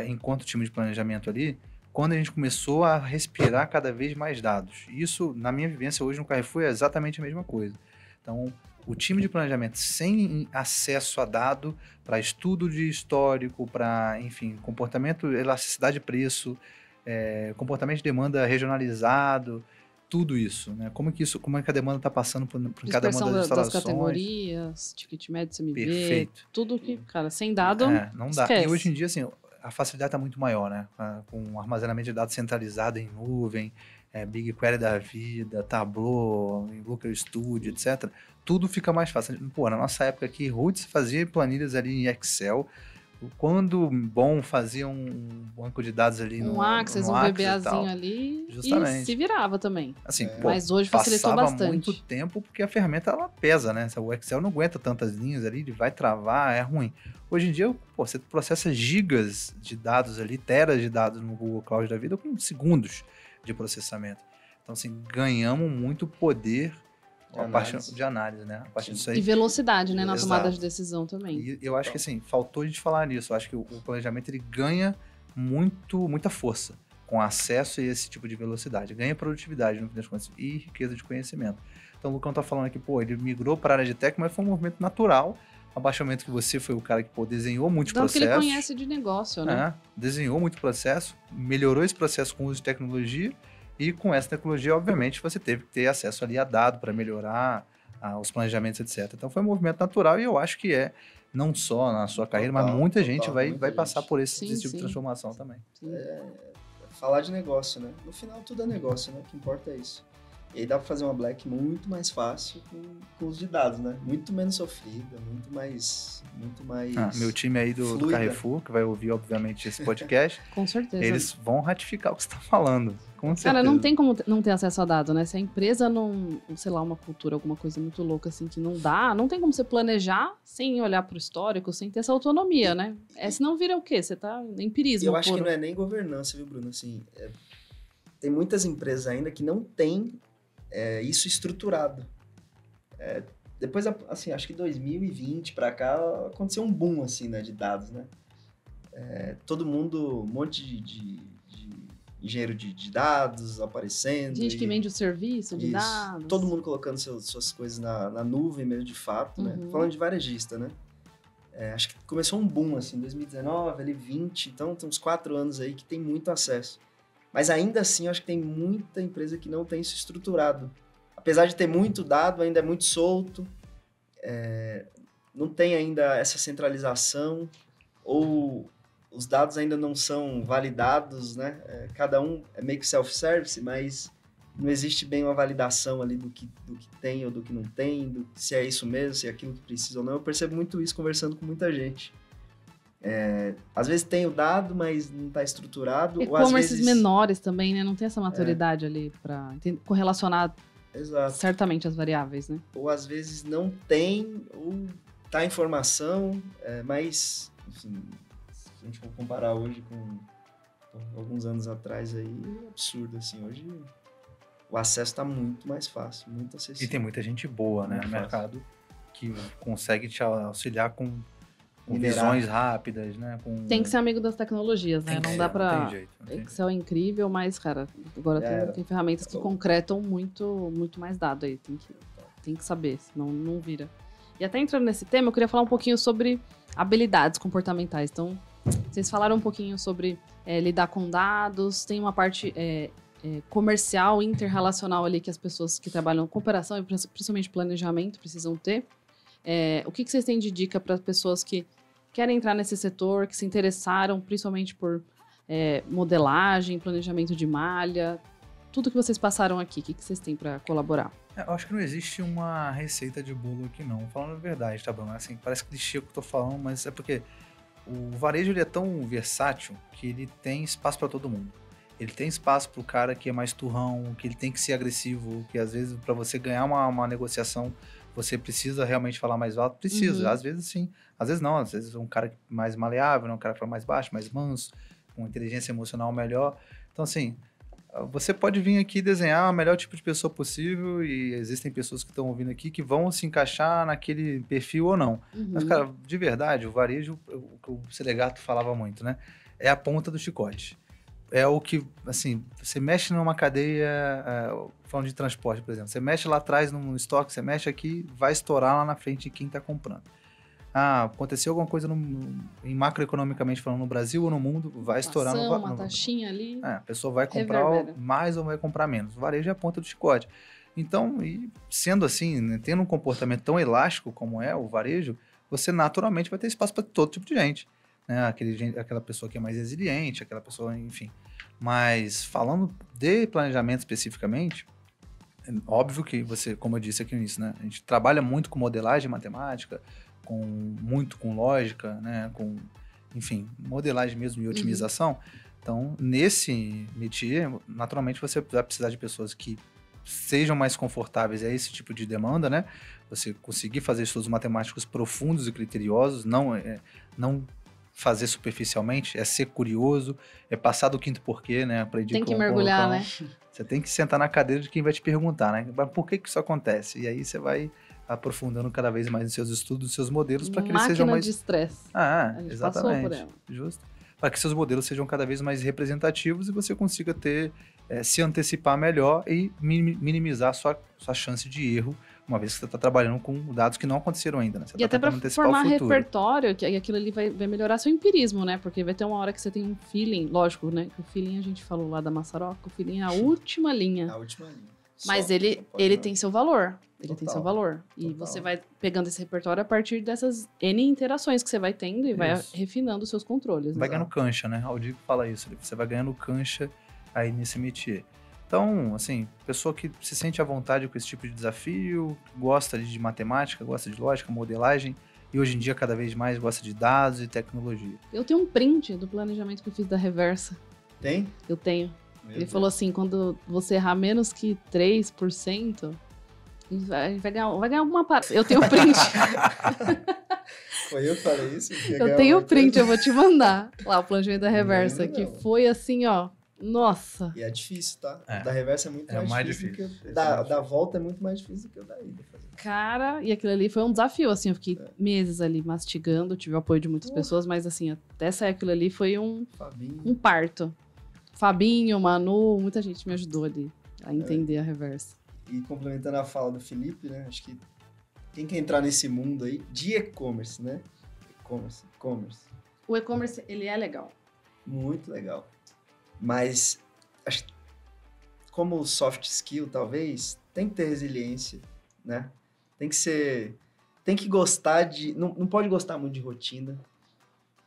enquanto time de planejamento ali, quando a gente começou a respirar cada vez mais dados. Isso, na minha vivência hoje no Carrefour, é exatamente a mesma coisa. Então, o time de planejamento sem acesso a dado para estudo de histórico, para, enfim, comportamento, elasticidade de preço, comportamento de demanda regionalizado, tudo isso, né? Como é que a demanda está passando por cada uma Dispersão das das instalações? categorias, ticket médio, CMB, Perfeito. tudo que, cara, sem dado, Não dá. esquece. E hoje em dia, assim, a facilidade está muito maior, né? Com armazenamento de dados centralizado em nuvem, BigQuery da vida, Tableau, Looker Studio, etc. Tudo fica mais fácil. Pô, na nossa época aqui, Roots fazia planilhas ali em Excel. Quando bom, fazia um banco de dados ali um no Access, no um Access e tal. VBAzinho ali, Justamente. e se virava também. Assim, É. Mas hoje facilitou passava bastante. muito tempo porque a ferramenta ela pesa, né? O Excel não aguenta tantas linhas ali, ele vai travar, é ruim. Hoje em dia, você processa gigas de dados ali, teras de dados no Google Cloud da vida com segundos de processamento. Então, assim, ganhamos muito poder de análise, né? A partir disso aí. E velocidade, né, na Exato. tomada de decisão também. E eu acho que, assim, faltou a gente falar nisso. Eu acho que o planejamento, ele ganha muita força com acesso a esse tipo de velocidade. Ganha produtividade, no fim das contas, e riqueza de conhecimento. Então, o Lucão tá falando aqui, ele migrou para a área de tech, mas foi um movimento natural abaixamento que você foi o cara que desenhou muitos Não, porque ele processos. conhece de negócio, né? Desenhou muito processo, melhorou esse processo com o uso de tecnologia e com essa tecnologia, obviamente, você teve que ter acesso ali a dado para melhorar os planejamentos, etc. Então foi um movimento natural e eu acho que não só na sua carreira, mas muita gente vai passar por esse tipo de transformação também. Falar de negócio, né? No final tudo é negócio, né? O que importa é isso. E aí dá para fazer uma Black muito mais fácil com os de dados, né? Muito menos sofrida, muito mais meu time aí do Carrefour, que vai ouvir, obviamente, esse podcast. Com certeza. Eles vão ratificar o que você está falando. Com certeza. Cara, não tem como não ter acesso a dado, né? Se a empresa não, sei lá, uma cultura, alguma coisa muito louca assim que não tem como você planejar sem olhar pro histórico, sem ter essa autonomia, né? Senão vira o quê? Você tá empirismo. Eu acho que não é nem governança, viu, Bruno? Assim, tem muitas empresas ainda que não têm isso estruturado. Depois, assim, acho que 2020 para cá aconteceu um boom, assim, né, de dados, né? Todo mundo, um monte de engenheiro de dados aparecendo. Gente que vende o serviço de dados. Todo mundo colocando suas coisas na nuvem mesmo, de fato, né? Falando de varejista, né? Acho que começou um boom, assim, em 2019, ali 20, então tem uns 4 anos aí que tem muito acesso. Mas ainda assim, eu acho que tem muita empresa que não tem isso estruturado. Apesar de ter muito dado, ainda é muito solto. Não tem ainda essa centralização. Ou os dados ainda não são validados, né? Cada um é meio que self-service, mas não existe bem uma validação ali do que tem ou do que não tem, se é isso mesmo, se é aquilo que precisa ou não. Eu percebo muito isso conversando com muita gente. Às vezes tem o dado, mas não está estruturado. E-commerces menores também, né? Não tem essa maturidade ali para correlacionar certamente as variáveis, né? Ou às vezes não tem, ou tá informação, mas, enfim, se a gente for comparar hoje com alguns anos atrás aí, é absurdo, assim. Hoje o acesso está muito mais fácil, muito acessível. E tem muita gente boa, né, no mercado que consegue te auxiliar com visões rápidas, né? Tem que ser amigo das tecnologias, né? Não dá pra... Não tem jeito. Excel é incrível, mas, cara, agora tem ferramentas que concretam muito, muito mais dado aí. Tem que saber, senão não vira. E até entrando nesse tema, eu queria falar um pouquinho sobre habilidades comportamentais. Então, vocês falaram um pouquinho sobre lidar com dados, tem uma parte comercial, interrelacional ali que as pessoas que trabalham com operação e principalmente planejamento precisam ter. O que vocês têm de dica para pessoas que querem entrar nesse setor, que se interessaram principalmente por modelagem, planejamento de malha, tudo que vocês passaram aqui, o que vocês têm para colaborar? Eu acho que não existe uma receita de bolo aqui não, falando a verdade, tá bom? Assim, parece clichê o que eu tô falando, mas é porque o varejo ele é tão versátil que ele tem espaço para todo mundo. Ele tem espaço para o cara que é mais turrão, que ele tem que ser agressivo, que às vezes para você ganhar uma negociação você precisa realmente falar mais alto? Precisa, às vezes sim, às vezes não, às vezes um cara mais maleável, um cara que fala mais baixo, mais manso, com inteligência emocional melhor. Então assim, você pode vir aqui desenhar o melhor tipo de pessoa possível e existem pessoas que estão ouvindo aqui que vão se encaixar naquele perfil ou não. Mas cara, de verdade, o varejo, o que o Selegato falava muito, né? É a ponta do chicote. É o que, assim, você mexe numa cadeia, falando de transporte, por exemplo, você mexe lá atrás no estoque, você mexe aqui, vai estourar lá na frente de quem está comprando. Aconteceu alguma coisa em macroeconomicamente falando no Brasil ou no mundo, vai estourar no uma taxinha ali. A pessoa vai comprar mais ou vai comprar menos. O varejo é a ponta do chicote. Então, e sendo assim, né, tendo um comportamento tão elástico como é o varejo, você naturalmente vai ter espaço para todo tipo de gente. Né? Aquela pessoa que é mais resiliente, aquela pessoa, enfim. Mas falando de planejamento especificamente, é óbvio que você, como eu disse aqui no início, né? A gente trabalha muito com modelagem matemática, muito com lógica, né? Com, enfim, modelagem mesmo e otimização. Então, nesse métier, naturalmente você vai precisar de pessoas que sejam mais confortáveis a esse tipo de demanda, né? Você conseguir fazer estudos matemáticos profundos e criteriosos, não fazer superficialmente, é ser curioso, é passar do quinto porquê, né? Aprendi tem que mergulhar, né? Você tem que sentar na cadeira de quem vai te perguntar, né? Mas por que isso acontece? E aí você vai aprofundando cada vez mais nos seus estudos, nos seus modelos, para que eles sejam mais... Máquina de estresse. A gente exatamente. Passou por ela. Justo. Para que seus modelos sejam cada vez mais representativos e você consiga se antecipar melhor e minimizar sua chance de erro uma vez que você está trabalhando com dados que não aconteceram ainda, né? Você E tá até para tentando antecipar formar o futuro. repertório, que aquilo ali vai melhorar seu empirismo, né? Porque vai ter uma hora que você tem um feeling, lógico, né? Que o feeling a gente falou lá da Maçaroca, o feeling é a última linha. A última linha. Mas Só, ele não pode não. tem seu valor. Ele tem Total. seu valor. E Total. você vai pegando esse repertório a partir dessas N interações que você vai tendo e vai Isso. refinando os seus controles. Vai Né? ganhando cancha, né? O Diego fala isso. Você vai ganhando cancha aí nesse métier. Então, assim, pessoa que se sente à vontade com esse tipo de desafio, gosta de matemática, gosta de lógica, modelagem, e hoje em dia cada vez mais gosta de dados e tecnologia. Eu tenho um print do planejamento que eu fiz da Reversa. Tem? Eu tenho. Meu Ele Deus. falou assim, quando você errar menos que 3%, vai ganhar alguma parte. Eu tenho o print. Foi eu que falei isso? Eu tenho o print, eu vou te mandar. Lá, o planejamento da Reversa, Não, que não. foi assim, ó. Nossa. E é difícil, tá? É. O da reversa é muito É mais, mais difícil. difícil. Do que Esse da, é mais da volta é muito mais difícil do que o da ida. fazer. Cara, e aquilo ali foi um desafio, assim. Eu fiquei meses ali mastigando, tive o apoio de muitas pessoas, mas assim, até sair aquilo ali foi um Fabinho. parto. Fabinho, Manu, muita gente me ajudou ali a entender a Reversa. E complementando a fala do Felipe, né? Acho que quem quer entrar nesse mundo aí de e-commerce, né? E-commerce. O e-commerce, ele é legal. Muito legal. Mas, acho que como soft skill, talvez, tem que ter resiliência, né? Tem que gostar de... Não pode gostar muito de rotina.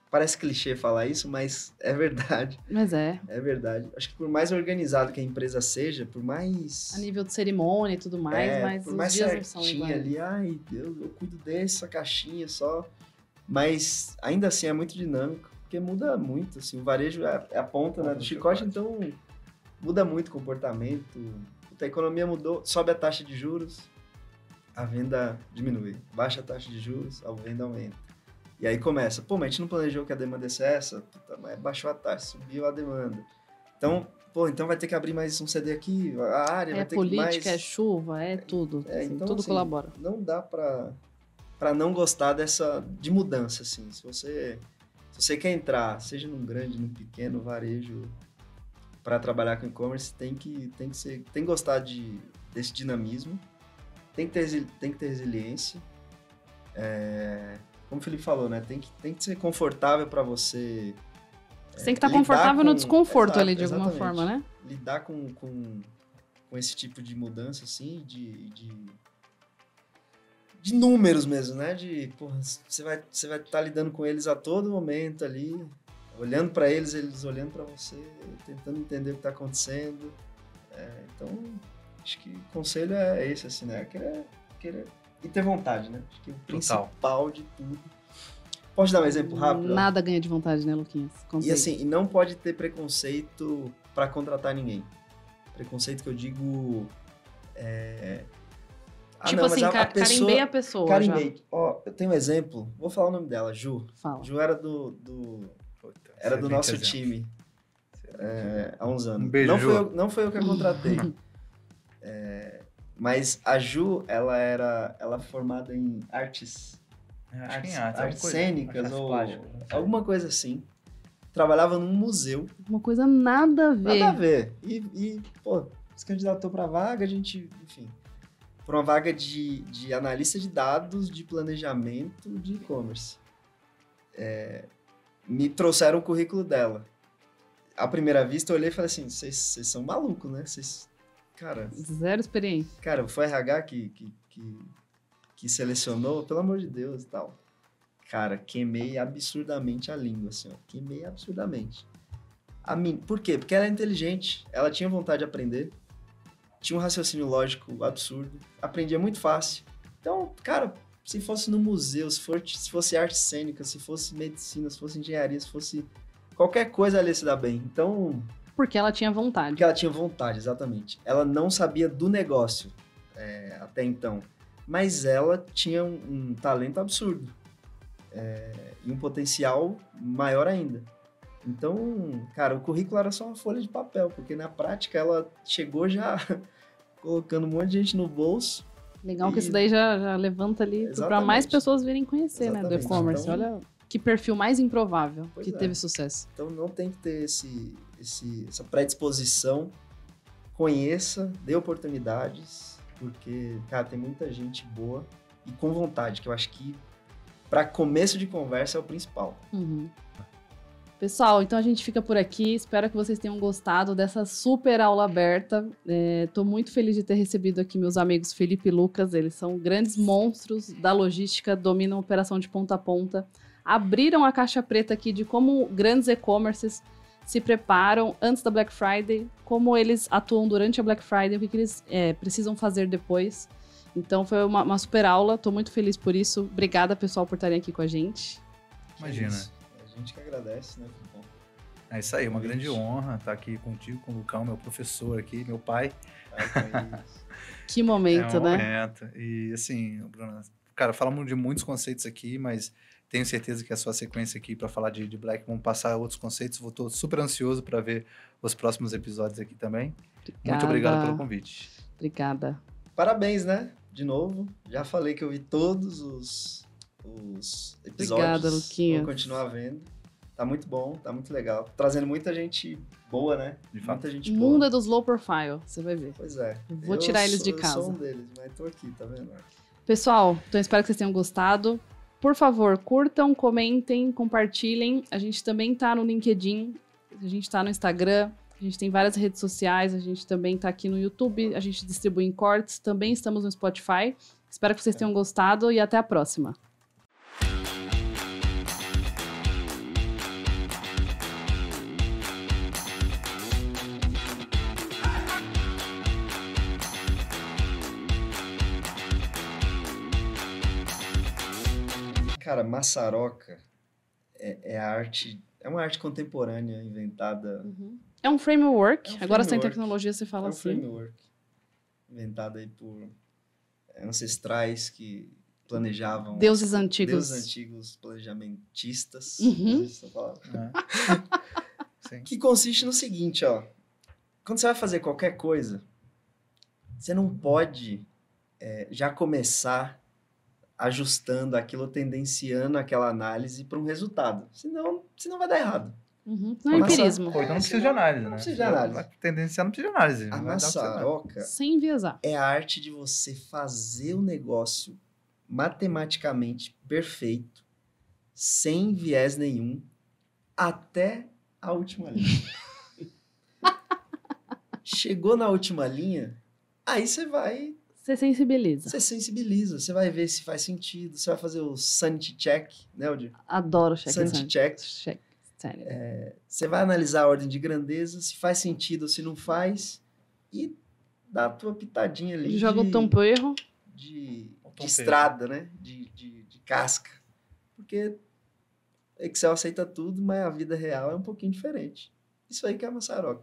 Parece clichê falar isso, mas é verdade. Mas é. É verdade. Acho que por mais organizado que a empresa seja, por mais... A nível de cerimônia e tudo mais, mas por os mais dias não são certinho iguais. ali, ai, Deus, eu cuido dessa caixinha só. Mas ainda assim é muito dinâmico, porque muda muito, assim, o varejo é a ponta, né, do chicote, então muda muito o comportamento. Puta, a economia mudou, sobe a taxa de juros, a venda diminui. Baixa a taxa de juros, a venda aumenta. E aí começa, pô, mas a gente não planejou que a demanda ia ser essa? Puta, mas baixou a taxa, subiu a demanda. Então, pô, então vai ter que abrir mais um CD aqui, a área É vai ter política, que mais... é chuva, é tudo. É, assim, então, tudo assim, colabora. Não dá pra não gostar de mudança, assim. Se você quer entrar, seja num grande, num pequeno varejo, para trabalhar com e-commerce, tem que gostar desse dinamismo, tem que ter resiliência. Como o Felipe falou, né? Tem que ser confortável para você. Você tem que estar lidar confortável no com- desconforto Exato, ali, de alguma exatamente. forma, né? Lidar com esse tipo de mudança, assim, de números mesmo, né? De, porra, você vai estar lidando com eles a todo momento ali, olhando para eles olhando para você, tentando entender o que está acontecendo. Então, acho que o conselho é esse, assim, né? Querer e ter vontade, né? Acho que o principal de tudo. Posso dar um exemplo rápido? ó? Nada ganha de vontade, né, Luquinhas? E Conceito. assim, e não pode ter preconceito para contratar ninguém. Preconceito que eu digo Tipo não, mas assim, carimbei a pessoa já. Carimbei. Ó, eu tenho um exemplo. Vou falar o nome dela, Ju. Fala. Ju era do Excelente nosso exemplo. time há uns anos. Um beijo, Não foi eu que a contratei. Mas a Ju, ela é formada em artes Acho que em artes coisa- cênicas artes ou plásticas, não sei. alguma coisa assim. Trabalhava num museu. Uma coisa nada a ver. Nada a ver. E pô, se candidatou pra vaga, a gente, enfim, pra uma vaga de analista de dados de planejamento de e-commerce. Me trouxeram o currículo dela. À primeira vista, eu olhei e falei assim, vocês são malucos, né? Cara, Zero experiência. foi RH que selecionou, pelo amor de Deus e tal. Cara, queimei absurdamente a língua, assim, ó. Queimei absurdamente. Por quê? Porque ela é inteligente, ela tinha vontade de aprender, tinha um raciocínio lógico absurdo, aprendia muito fácil. Então, cara, se fosse no museu, se fosse arte cênica, se fosse medicina, se fosse engenharia, se fosse qualquer coisa, ela ia se dar bem. Então, Porque ela tinha vontade. porque ela tinha vontade, exatamente. Ela não sabia do negócio até então, mas ela tinha um talento absurdo e um potencial maior ainda. Então, cara, o currículo era só uma folha de papel, porque na prática ela chegou já colocando um monte de gente no bolso. Legal que isso daí já levanta ali para Exatamente. mais pessoas virem conhecer, né, do Exatamente. e-commerce. Então- Olha que perfil mais improvável Pois que é. teve sucesso. Então não tem que ter essa predisposição. Conheça, dê oportunidades porque, cara, tem muita gente boa e com vontade, que eu acho que para começo de conversa é o principal. Uhum. Pessoal, então a gente fica por aqui. Espero que vocês tenham gostado dessa super aula aberta. Tô muito feliz de ter recebido aqui meus amigos Felipe e Lucas. Eles são grandes monstros da logística, dominam a operação de ponta a ponta. Abriram a caixa preta aqui de como grandes e-commerces se preparam antes da Black Friday, como eles atuam durante a Black Friday, o que eles precisam fazer depois. Então foi uma super aula, tô muito feliz por isso. Obrigada, pessoal, por estarem aqui com a gente. Imagina. É isso. A gente que agradece, né? Bom. É isso aí, uma grande honra estar aqui contigo, com o Lucão, meu professor aqui, meu pai. Que momento, É um né? momento. E assim, Bruna, cara, falamos de muitos conceitos aqui, mas tenho certeza que a sua sequência aqui para falar de Black vão passar outros conceitos. Estou super ansioso para ver os próximos episódios aqui também. Muito obrigado pelo convite. Obrigada. Parabéns, né? De novo. Já falei que eu vi todos os episódios. Obrigada, Luquinhas. Vou continuar vendo. Tá muito bom, tá muito legal. Trazendo muita gente boa, né? De fato. Muita gente O boa. mundo é dos low profile, você vai ver. Pois é. Vou tirar eles de Eu casa. sou um deles, mas tô aqui, tá vendo? Pessoal, então espero que vocês tenham gostado. Por favor, curtam, comentem, compartilhem. A gente também tá no LinkedIn, a gente tá no Instagram, a gente tem várias redes sociais, a gente também tá aqui no YouTube, a gente distribui em cortes, também estamos no Spotify. Espero que vocês tenham gostado e até a próxima. Cara, maçaroca é uma arte contemporânea inventada. É um framework, É um agora sem framework. tecnologia você fala É um assim. framework inventada aí por ancestrais que planejavam. Deuses antigos. Deuses antigos planejamentistas. Uhum. Não sei essa palavra. Sim. Que consiste no seguinte, ó. Quando você vai fazer qualquer coisa, você não pode já começar ajustando aquilo, tendenciando aquela análise para um resultado. Senão vai dar errado. Uhum. Não é Massa- empirismo. Ou então não precisa de análise, né? Não precisa de análise. A tendência não precisa de análise. A vai dar o que você vai. maçaroca Sem enviesar. é a arte de você fazer o negócio matematicamente perfeito, sem viés nenhum, até a última linha. Chegou na última linha, aí Você sensibiliza. você sensibiliza, você vai ver se faz sentido, você vai fazer o sanity check, né, Aldir? Adoro check Sanity check. Check. Sério. Você vai analisar a ordem de grandeza, se faz sentido ou se não faz, e dá a tua pitadinha ali Joga o tampo-erro. de Tom estrada, né? De casca. Porque Excel aceita tudo, mas a vida real é um pouquinho diferente. Isso aí que é a maçaroca.